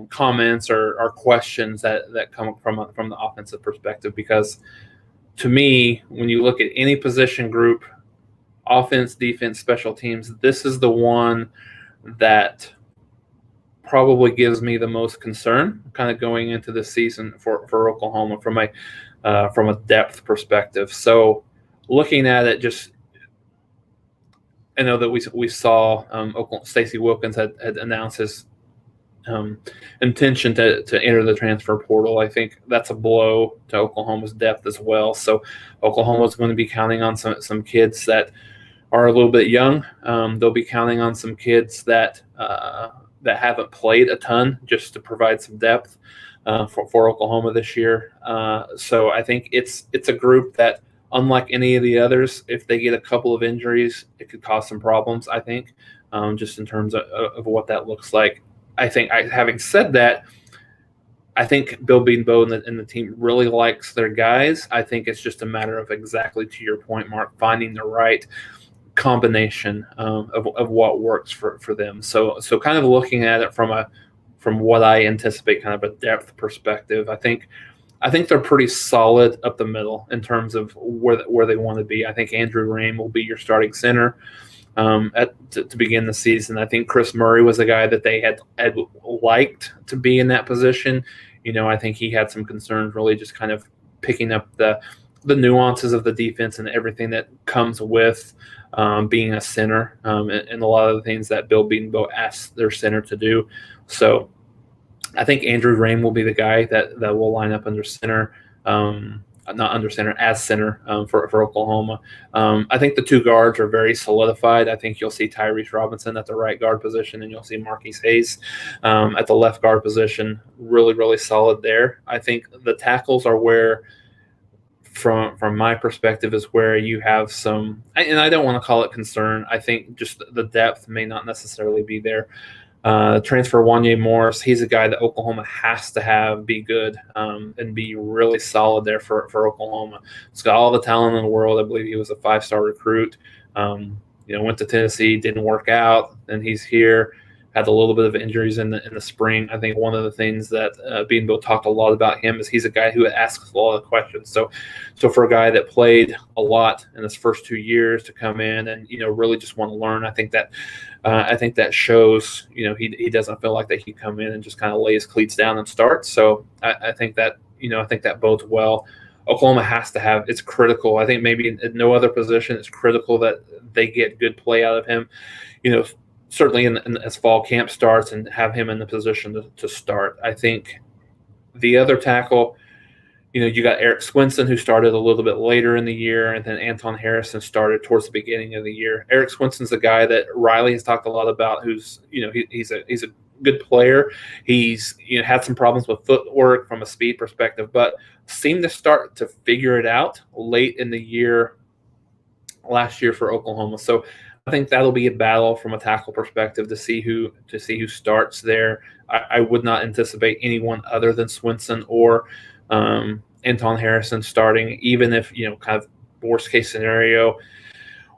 comments or questions that come from the offensive perspective, because to me, when you look at any position group, offense, defense, special teams, this is the one that probably gives me the most concern kind of going into the season for Oklahoma from a depth perspective. So looking at it, just I know that we saw Stacey Wilkins had announced his intention to enter the transfer portal. I think that's a blow to Oklahoma's depth as well. So Oklahoma's going to be counting on some kids that are a little bit young. They'll be counting on some kids that haven't played a ton, just to provide some depth for Oklahoma this year. So I think it's a group that, unlike any of the others, if they get a couple of injuries, it could cause some problems, I think, just in terms of what that looks like. Having said that, I think Bill Bedenbaugh and the team really likes their guys. I think it's just a matter of, exactly to your point, Mark, finding the right combination of what works for them. So kind of looking at it from what I anticipate, kind of a depth perspective, I think they're pretty solid up the middle in terms of where they want to be. I think Andrew Rain will be your starting center. to begin the season. I think Chris Murray was a guy that they had liked to be in that position. I think he had some concerns really just kind of picking up the nuances of the defense and everything that comes with being a center, and a lot of the things that Bill Bedenbaugh asks their center to do. So I think Andrew Raym will be the guy that will line up under center, not under center, as center for Oklahoma. I think the two guards are very solidified. I think you'll see Tyrese Robinson at the right guard position, and you'll see Marquise Hayes at the left guard position. Really, really solid there. I think the tackles are where, from my perspective, is where you have some, and I don't want to call it concern. I think just the depth may not necessarily be there. Transfer Wanye Morris, he's a guy that Oklahoma has to have be good and be really solid there for Oklahoma. He's got all the talent in the world. I believe he was a 5-star recruit. Went to Tennessee, didn't work out, and he's here. Had a little bit of injuries in the spring. I think one of the things that Bedenbaugh talked a lot about him is he's a guy who asks a lot of questions. So for a guy that played a lot in his first 2 years to come in and really just want to learn, I think that shows. He doesn't feel like that he come in and just kind of lay his cleats down and start. So I think that bodes well. Oklahoma has to have. It's critical. I think maybe in no other position, it's critical that they get good play out of him. Certainly as fall camp starts, and have him in the position to start. I think the other tackle, you got Eric Swinson, who started a little bit later in the year, and then Anton Harrison started towards the beginning of the year. Eric Swinson's a guy that Riley has talked a lot about, who's, he's a good player. He's had some problems with footwork from a speed perspective, but seemed to start to figure it out late in the year last year for Oklahoma. So I think that'll be a battle from a tackle perspective to see who starts there. I would not anticipate anyone other than Swinson or Anton Harrison starting, even if kind of worst case scenario,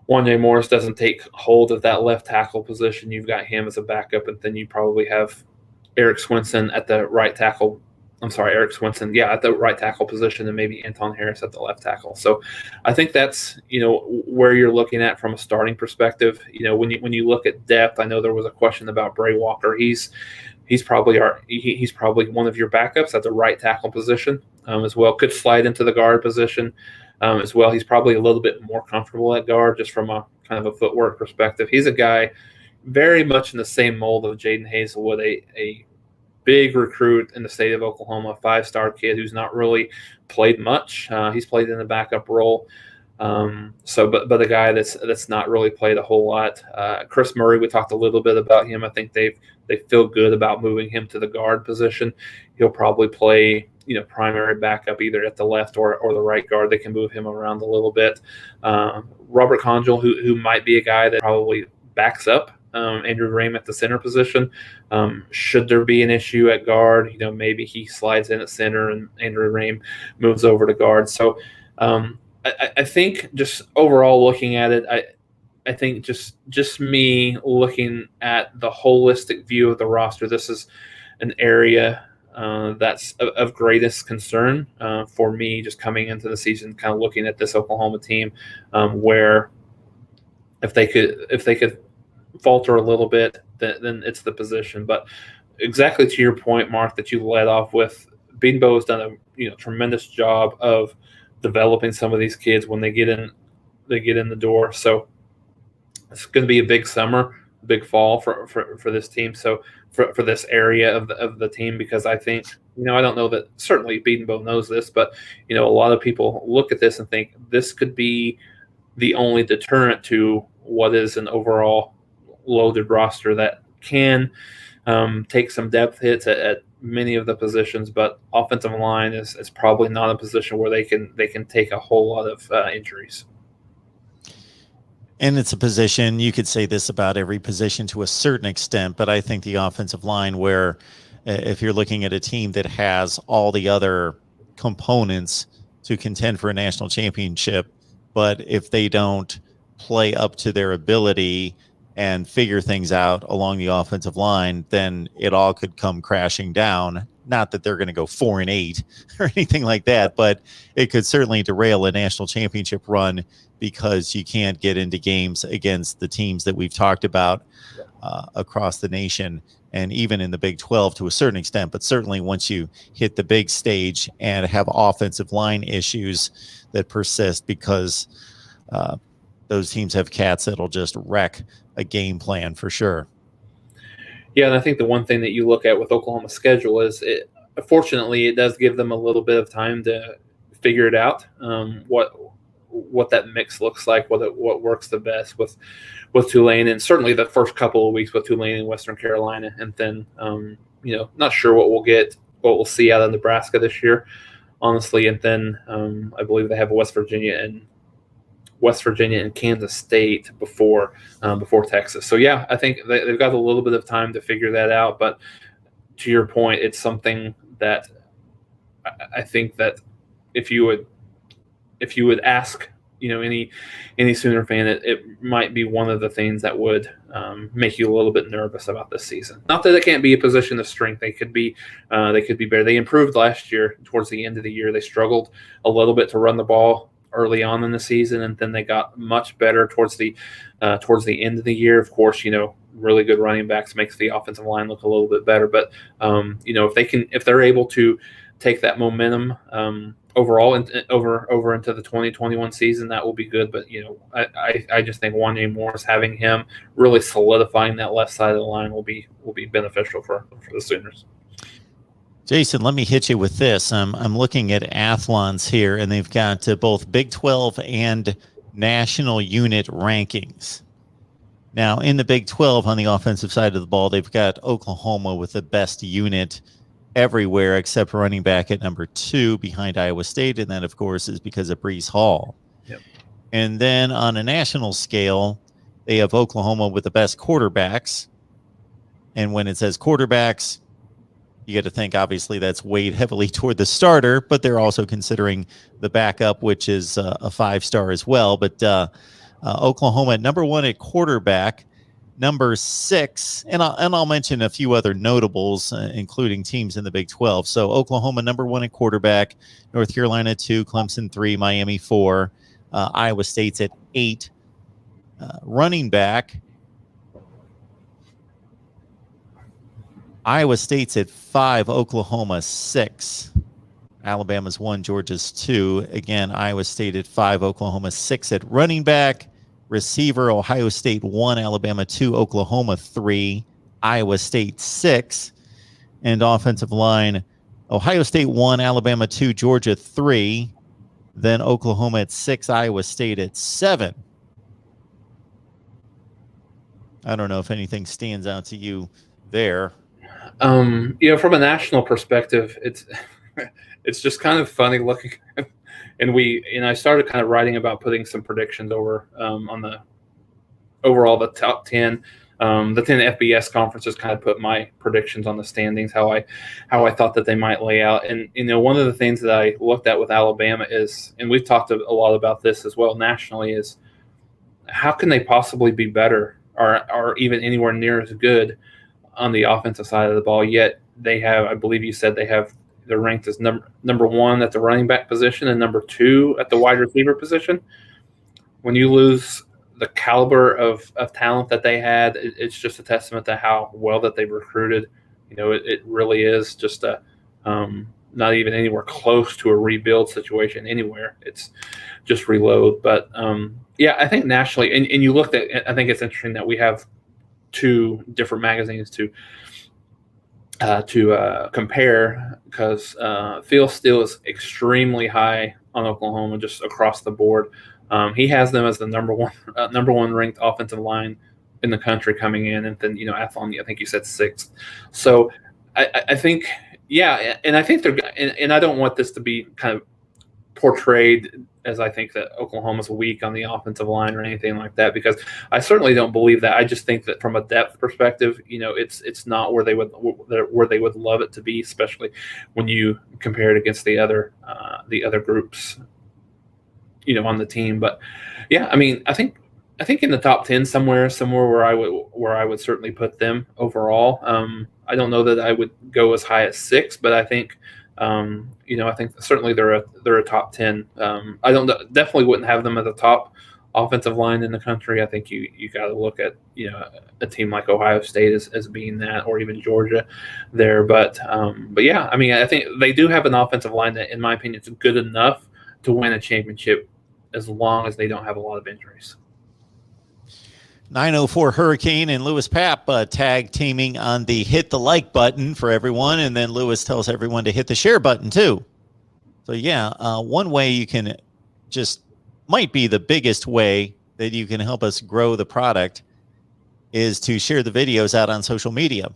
Wanye Morris doesn't take hold of that left tackle position. You've got him as a backup, and then you probably have Eric Swinson at the right tackle. Eric Swinson, at the right tackle position, and maybe Anton Harris at the left tackle. So I think that's, where you're looking at from a starting perspective. When you look at depth, I know there was a question about Bray Walker. He's probably one of your backups at the right tackle position as well. Could slide into the guard position as well. He's probably a little bit more comfortable at guard just from a kind of a footwork perspective. He's a guy very much in the same mold of Jaden Hazelwood, a big recruit in the state of Oklahoma, 5-star kid who's not really played much. He's played in the backup role. But a guy that's not really played a whole lot. Chris Murray, we talked a little bit about him. I think they feel good about moving him to the guard position. He'll probably play, primary backup either at the left or the right guard. They can move him around a little bit. Robert Conjal, who might be a guy that probably backs up Andrew Raym at the center position. Should there be an issue at guard, maybe he slides in at center and Andrew Raym moves over to guard. So I think just overall looking at it, I think just me looking at the holistic view of the roster, this is an area that's of greatest concern for me just coming into the season, kind of looking at this Oklahoma team where if they could falter a little bit, then it's the position. But exactly to your point, Mark, that you led off with, Bedenbaugh has done a tremendous job of developing some of these kids when they get in the door. So it's going to be a big summer, big fall for this team. So for this area of the team, because I think, I don't know that certainly Bedenbaugh knows this, but a lot of people look at this and think this could be the only deterrent to what is an overall loaded roster that can take some depth hits at many of the positions, but offensive line is probably not a position where they can take a whole lot of injuries. And it's a position, you could say this about every position to a certain extent, but I think the offensive line, where if you're looking at a team that has all the other components to contend for a national championship, but if they don't play up to their ability and figure things out along the offensive line, then it all could come crashing down. not that they're going to go 4-8 or anything like that, but it could certainly derail a national championship run because you can't get into games against the teams that we've talked about across the nation, and even in the Big 12 to a certain extent. But certainly once you hit the big stage and have offensive line issues that persist because those teams have cats that'll just wreck a game plan for sure. Yeah, and I think the one thing that you look at with Oklahoma's schedule is, fortunately, it does give them a little bit of time to figure it out, what that mix looks like, what works the best with Tulane, and certainly the first couple of weeks with Tulane and Western Carolina, and then not sure what we'll see out of Nebraska this year, honestly, and then I believe they have West Virginia and Kansas State before Texas. So yeah, I think they've got a little bit of time to figure that out. But to your point, it's something that I think that if you would ask any Sooner fan, it might be one of the things that would make you a little bit nervous about this season. Not that it can't be a position of strength. They could be better. They improved last year. Towards the end of the year, they struggled a little bit to run the ball early on in the season, and then they got much better towards the end of the year. Of course, really good running backs makes the offensive line look a little bit better. But if they're able to take that momentum overall over into the 2021 season, that will be good. But I just think Wanye Morris, having him really solidifying that left side of the line, will be beneficial for the Sooners. Jason, let me hit you with this. I'm looking at Athlon's here, and they've got both Big 12 and national unit rankings. Now, in the Big 12, on the offensive side of the ball, they've got Oklahoma with the best unit everywhere except running back at number 2 behind Iowa State, and that, of course, is because of Breece Hall. Yep. And then on a national scale, they have Oklahoma with the best quarterbacks. And when it says quarterbacks, you got to think, obviously, that's weighed heavily toward the starter, but they're also considering the backup, which is a 5-star as well. But Oklahoma number 1 at quarterback, number 6, and I'll mention a few other notables, including teams in the Big 12. So Oklahoma number 1 at quarterback, North Carolina 2, Clemson 3, Miami 4, Iowa State's at 8. Running back, Iowa State's at 5, Oklahoma 6. Alabama's 1, Georgia's 2. Again, Iowa State at 5, Oklahoma 6 at running back. Receiver, Ohio State 1, Alabama 2, Oklahoma 3, Iowa State 6. And offensive line, Ohio State 1, Alabama 2, Georgia 3. Then Oklahoma at 6, Iowa State at 7. I don't know if anything stands out to you there. From a national perspective, it's just kind of funny looking. And I started kind of writing about putting some predictions over on the top 10. The 10 FBS conferences kind of put my predictions on the standings, how I thought that they might lay out. And one of the things that I looked at with Alabama is, and we've talked a lot about this as well nationally, is how can they possibly be better or even anywhere near as good on the offensive side of the ball? Yet they have, I believe you said they're ranked as number 1 at the running back position and number 2 at the wide receiver position. When you lose the caliber of talent that they had, it's just a testament to how well that they've recruited. It really is just not even anywhere close to a rebuild situation anywhere. It's just reload. But I think nationally, and you looked at, I think it's interesting that we have 2 different magazines to compare, because Phil Steele is extremely high on Oklahoma just across the board. He has them as the number one ranked offensive line in the country coming in, and then Athlon, I think you said 6th. So I think and I think and I don't want this to be kind of portrayed as I think that Oklahoma's weak on the offensive line or anything like that, because I certainly don't believe that. I just think that from a depth perspective, it's not where they would love it to be, especially when you compare it against the other groups, on the team. But I think I think in the top 10 somewhere where I would certainly put them overall. I don't know that I would go as high as 6, but I think I think certainly they're a top 10. I don't definitely wouldn't have them at the top offensive line in the country. I think you got to look at a team like Ohio State as being that, or even Georgia there. But yeah, I mean, I think they do have an offensive line that, in my opinion, is good enough to win a championship as long as they don't have a lot of injuries. 904 Hurricane and Lewis Papp tag teaming on the hit the like button for everyone, and then Lewis tells everyone to hit the share button too. So yeah, one way you can might be the biggest way that you can help us grow the product is to share the videos out on social media,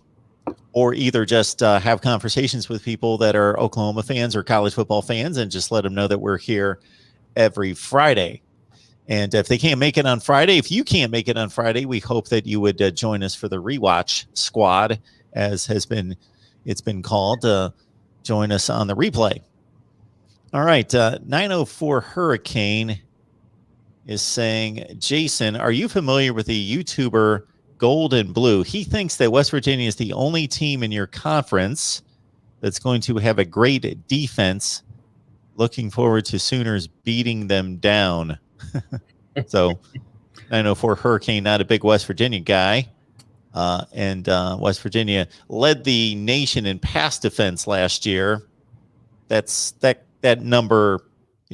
or either just have conversations with people that are Oklahoma fans or college football fans and just let them know that we're here every Friday. And if they can't make it on Friday, if you can't make it on Friday, we hope that you would join us for the rewatch squad, as it's been called. Join us on the replay. All right. 904 Hurricane is saying, Jason, are you familiar with the YouTuber Gold and Blue? He thinks that West Virginia is the only team in your conference that's going to have a great defense. Looking forward to Sooners beating them down. So 904 Hurricane, not a big West Virginia guy. And West Virginia led the nation in pass defense last year. That number,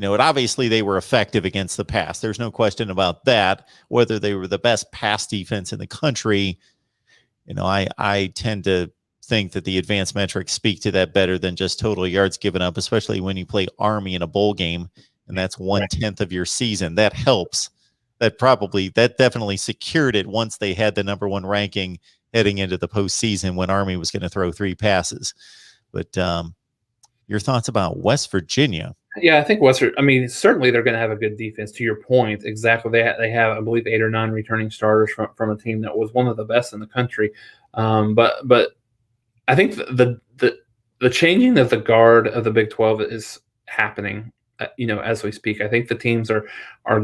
obviously they were effective against the pass. There's no question about that. Whether they were the best pass defense in the country, I tend to think that the advanced metrics speak to that better than just total yards given up, especially when you play Army in a bowl game. And that's 1/10 of your season. That helps. That definitely secured it once they had the number 1 ranking heading into the postseason when Army was going to throw 3 passes. But your thoughts about West Virginia? Yeah, I think certainly they're going to have a good defense. To your point, exactly. They have, I believe, 8 or 9 returning starters from a team that was one of the best in the country. But I think the changing of the guard of the Big 12 is happening. As we speak, I think the teams are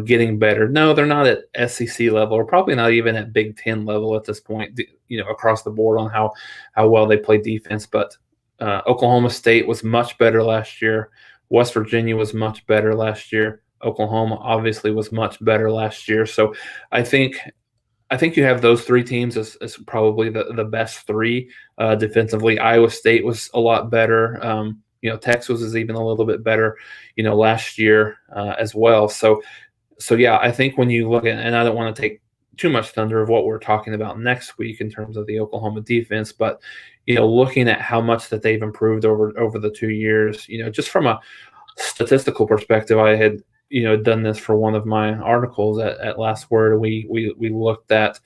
getting better. No, they're not at SEC level, or probably not even at Big 10 level at this point, across the board on how well they play defense. But Oklahoma State was much better last year. West Virginia was much better last year. Oklahoma obviously was much better last year. So I think you have those 3 teams as probably the best 3 defensively. Iowa State was a lot better. Texas is even a little bit better, last year as well. So yeah, I think when you look at, and I don't want to take too much thunder of what we're talking about next week in terms of the Oklahoma defense, but looking at how much that they've improved over the 2 years, just from a statistical perspective, I had done this for one of my articles at Last Word. We looked at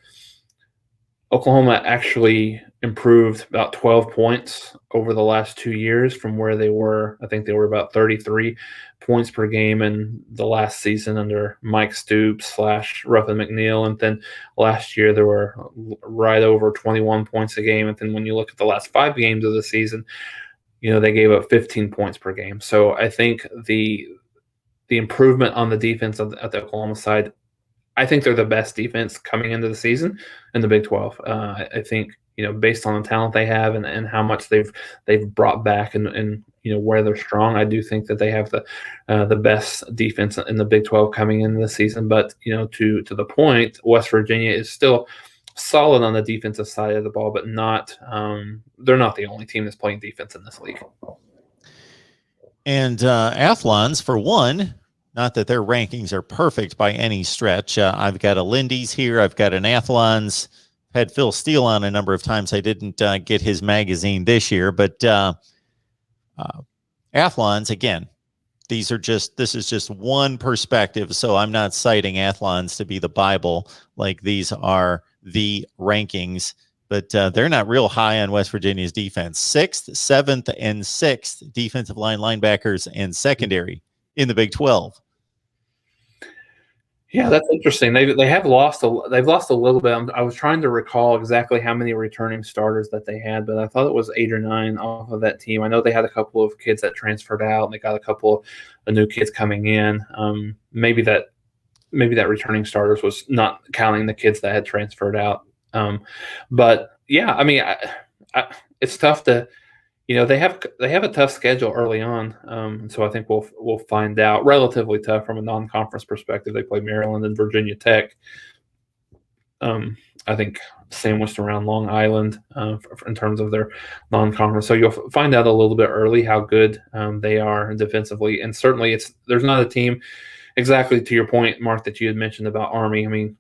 Oklahoma actually improved about 12 points over the last 2 years from where they were. I think they were about 33 points per game in the last season under Mike Stoops / Ruffin McNeil. And then last year they were right over 21 points a game. And then when you look at the last 5 games of the season, they gave up 15 points per game. So I think the improvement on the defense at the Oklahoma side, I think they're the best defense coming into the season in the Big 12. I think, based on the talent they have and how much they've brought back and where they're strong, I do think that they have the best defense in the Big 12 coming into the season. But, to the point, West Virginia is still solid on the defensive side of the ball, but they're not the only team that's playing defense in this league. And Athlons, for one, not that their rankings are perfect by any stretch. I've got a Lindy's here. I've got an Athlons. Had Phil Steele on a number of times. I didn't get his magazine this year, but Athlons, again, this is just one perspective. So I'm not citing Athlons to be the Bible. Like, these are the rankings, but they're not real high on West Virginia's defense. 6th, 7th, and 6th defensive line, linebackers, and secondary in the Big 12. Yeah, that's interesting. They've lost a little bit. I was trying to recall exactly how many returning starters that they had, but I thought it was 8 or 9 off of that team. I know they had a couple of kids that transferred out, and they got a couple of new kids coming in. Maybe that maybe that returning starters was not counting the kids that had transferred out. But yeah, I mean, it's tough to, they have a tough schedule early on. So I think we'll find out. Relatively tough from a non-conference perspective. They play Maryland and Virginia Tech. I think sandwiched around Long Island in terms of their non-conference. So you'll find out a little bit early how good they are defensively. And certainly there's not a team, exactly to your point, Mark, that you had mentioned about Army. I mean,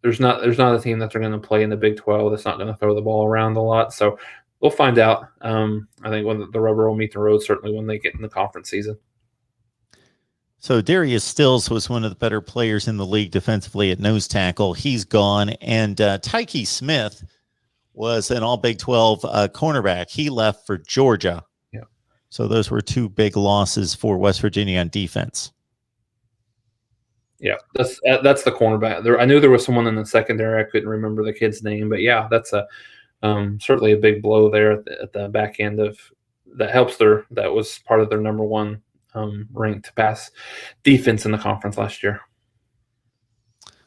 there's not a team that they're going to play in the Big 12 that's not going to throw the ball around a lot. So we'll find out. I think when the rubber will meet the road, certainly when they get in the conference season. So Darius Stills was one of the better players in the league defensively at nose tackle. He's gone. And Tyke Smith was an all Big 12 cornerback. He left for Georgia. Yeah. So those were two big losses for West Virginia on defense. Yeah, that's the cornerback. I knew there was someone in the secondary. I couldn't remember the kid's name, but yeah, that's certainly a big blow there at the back end of that. That was part of their number one ranked pass defense in the conference last year.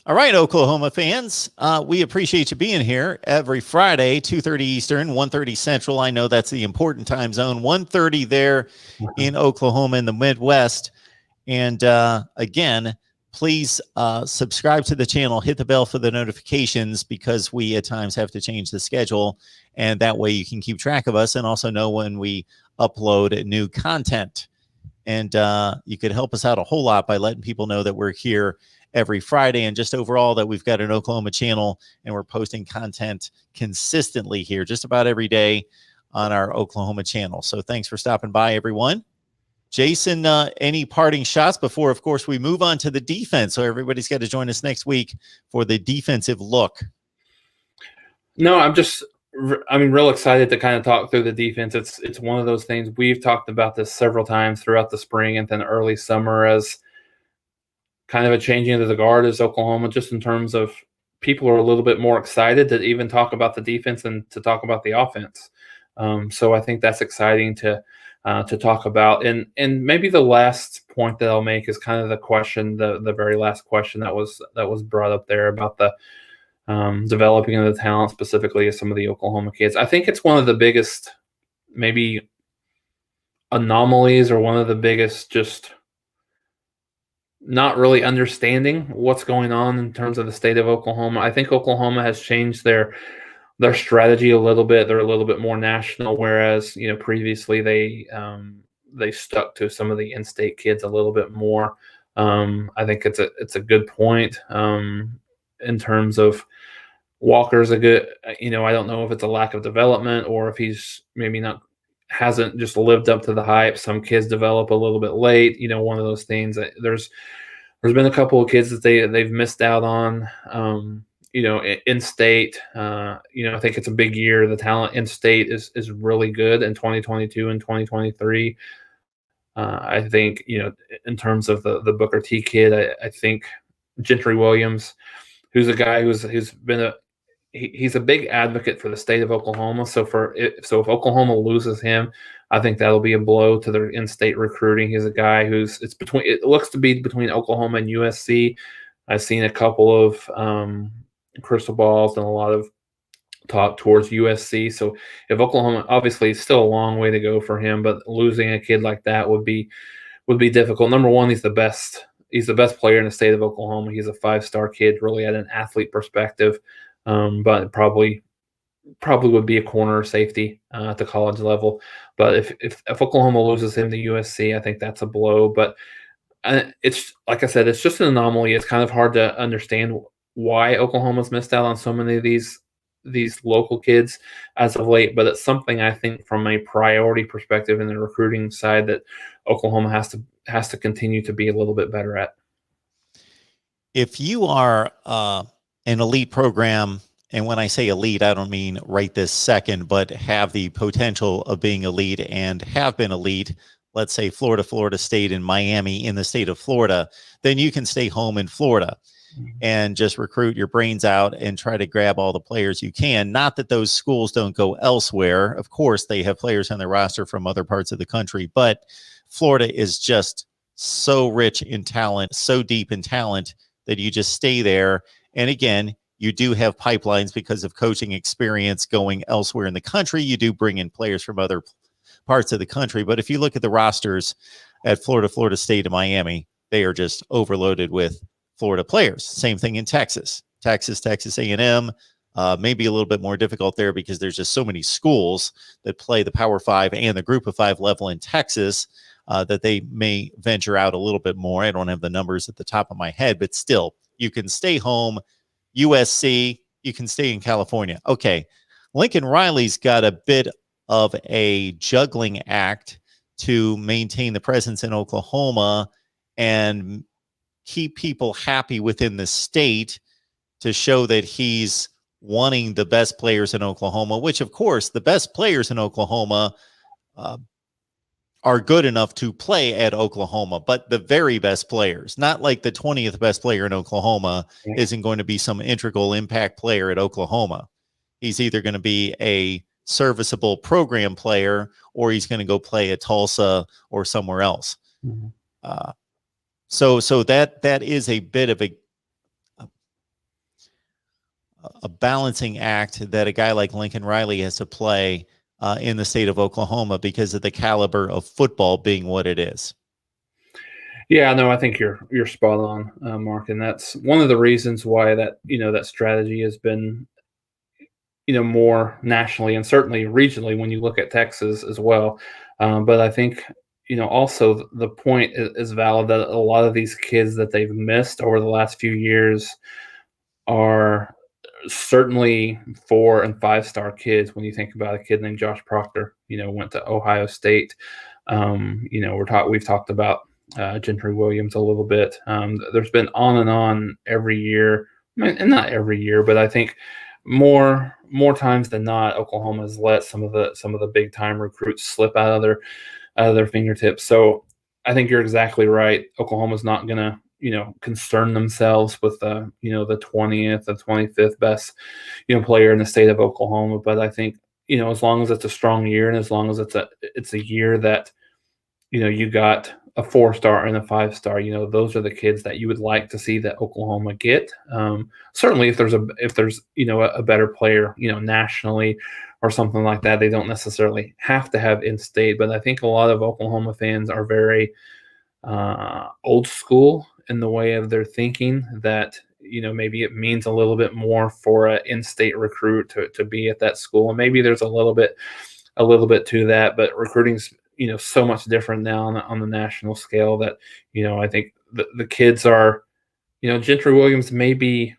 All right, Oklahoma fans, we appreciate you being here every Friday, 2:30 Eastern, 1:30 Central. I know that's the important time zone, 1:30 there in Oklahoma in the Midwest. And again, please subscribe to the channel, hit the bell for the notifications, because we at times have to change the schedule, and that way you can keep track of us and also know when we upload new content. And you could help us out a whole lot by letting people know that we're here every Friday, and just overall that we've got an Oklahoma channel and we're posting content consistently here just about every day on our Oklahoma channel. So thanks for stopping by, everyone. Jason, any parting shots before, of course, we move on to the defense? So everybody's got to join us next week for the defensive look. No, I'm real excited to kind of talk through the defense. It's one of those things. We've talked about this several times throughout the spring and then early summer as kind of a changing of the guard as Oklahoma, just in terms of people are a little bit more excited to even talk about the defense and to talk about the offense. So I think that's exciting to talk about. And maybe the last point that I'll make is kind of the question, the very last question that was brought up there about the developing of the talent, specifically of some of the Oklahoma kids. I think it's one of the biggest maybe anomalies, or one of the biggest just not really understanding what's going on in terms of the state of Oklahoma. I think Oklahoma has changed their strategy a little bit. They're a little bit more national, whereas previously they stuck to some of the in-state kids a little bit more. I think it's a good point in terms of Walker's a good. I don't know if it's a lack of development or if he's maybe hasn't just lived up to the hype. Some kids develop a little bit late. One of those things. There's been a couple of kids that they've missed out on. In state, I think it's a big year. The talent in state is really good in 2022 and 2023. I think, in terms of the Booker T kid, I think Gentry Williams, who's a guy who's been he's a big advocate for the state of Oklahoma. So if Oklahoma loses him, I think that'll be a blow to their in-state recruiting. He's a guy it looks to be between Oklahoma and USC. I've seen a couple of crystal balls and a lot of talk towards USC. So if Oklahoma, obviously it's still a long way to go for him, but losing a kid like that would be difficult. Number one, he's the best player in the state of Oklahoma. He's a 5-star kid, really at an athlete perspective, but probably would be a corner or safety at the college level. But if Oklahoma loses him to USC, I think that's a blow. But it's, like I said, it's just an anomaly. It's kind of hard to understand why Oklahoma's missed out on so many of these local kids as of late, but it's something I think from a priority perspective in the recruiting side that Oklahoma has to continue to be a little bit better at. If you are an elite program, and when I say elite, I don't mean right this second, but have the potential of being elite and have been elite, let's say Florida State, and Miami in the state of Florida, then you can stay home in Florida and just recruit your brains out and try to grab all the players you can. Not that those schools don't go elsewhere. Of course, they have players on their roster from other parts of the country, but Florida is just so rich in talent, so deep in talent that you just stay there. And again, you do have pipelines because of coaching experience going elsewhere in the country. You do bring in players from other parts of the country. But if you look at the rosters at Florida, Florida State, and Miami, they are just overloaded with Florida players. Same thing in Texas, Texas A&M. Maybe a little bit more difficult there because there's just so many schools that play the Power Five and the Group of Five level in Texas that they may venture out a little bit more. I don't have the numbers at the top of my head, but still, you can stay home. USC, you can stay in California. Okay, Lincoln Riley's got a bit of a juggling act to maintain the presence in Oklahoma and keep people happy within the state to show that he's wanting the best players in Oklahoma, which, of course, the best players in Oklahoma are good enough to play at Oklahoma, but the very best players, not like the 20th best player in Oklahoma, isn't going to be some integral impact player at Oklahoma. He's either going to be a serviceable program player or he's going to go play at Tulsa or somewhere else. Mm-hmm. So that is a bit of a balancing act that a guy like Lincoln Riley has to play in the state of Oklahoma because of the caliber of football being what it is. Yeah, no, I think you're spot on, Mark, and that's one of the reasons why that that strategy has been more nationally and certainly regionally when you look at Texas as well. But I think also the point is valid that a lot of these kids that they've missed over the last few years are certainly 4- and 5-star kids. When you think about a kid named Josh Proctor, went to Ohio State. We've talked about Gentry Williams a little bit. There's been on and on every year, and not every year, but I think more times than not, Oklahoma has let some of the big time recruits slip out of their fingertips. So I think you're exactly right. Oklahoma's not gonna concern themselves with the 20th or 25th best player in the state of Oklahoma. But I think as long as it's a strong year and as long as it's a year that you got a 4-star and a 5-star, those are the kids that you would like to see that Oklahoma get. Certainly if there's a better player nationally or something like that, they don't necessarily have to have in-state. But I think a lot of Oklahoma fans are very old school in the way of their thinking, that maybe it means a little bit more for an in-state recruit to be at that school, and maybe there's a little bit to that. But recruiting's so much different now on the national scale that I think the kids are Gentry Williams may be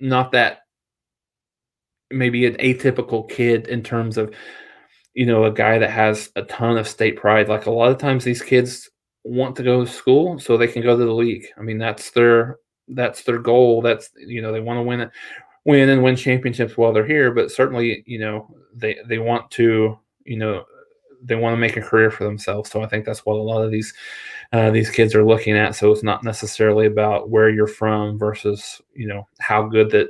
not that, maybe an atypical kid in terms of a guy that has a ton of state pride. Like a lot of times these kids want to go to school so they can go to the league. I mean, that's their goal. That's they want to win championships while they're here, but certainly they want to they want to make a career for themselves. So I think that's what a lot of these kids are looking at. So it's not necessarily about where you're from versus how good that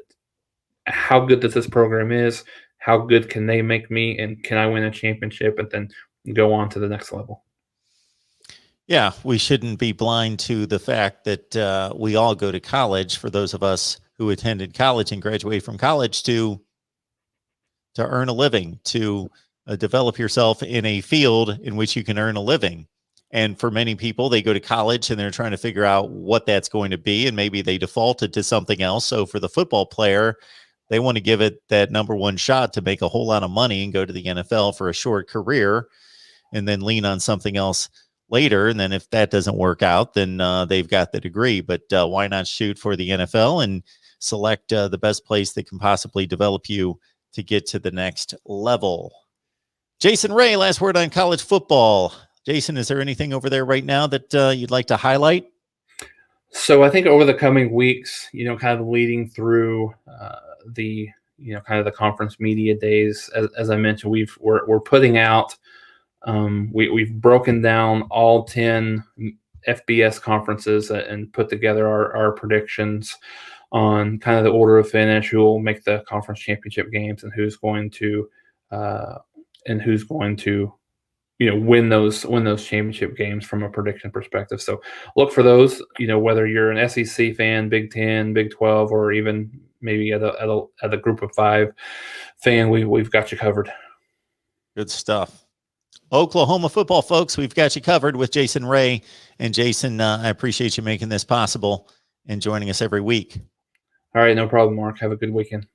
this program is, how good can they make me, and can I win a championship and then go on to the next level. Yeah, we shouldn't be blind to the fact that we all go to college, for those of us who attended college and graduated from college, to earn a living, to develop yourself in a field in which you can earn a living. And for many people, they go to college and they're trying to figure out what that's going to be, and maybe they defaulted to something else. So for the football player, they want to give it that number one shot to make a whole lot of money and go to the NFL for a short career and then lean on something else later. And then if that doesn't work out, then they've got the degree. But why not shoot for the NFL and select the best place that can possibly develop you to get to the next level? Jason Ray, last word on college football. Jason, is there anything over there right now that you'd like to highlight? So I think over the coming weeks, kind of leading through the kind of the conference media days, as I mentioned, we're putting out. We've broken down all 10 FBS conferences and put together our predictions on kind of the order of finish, who will make the conference championship games, and who's going to win those championship games from a prediction perspective. So look for those. Whether you're an SEC fan, Big 10, Big 12, or even maybe at a Group of 5 fan, we've got you covered. Good stuff. Oklahoma football, folks, we've got you covered with Jason Ray. And Jason, I appreciate you making this possible and joining us every week. All right, no problem, Mark. Have a good weekend.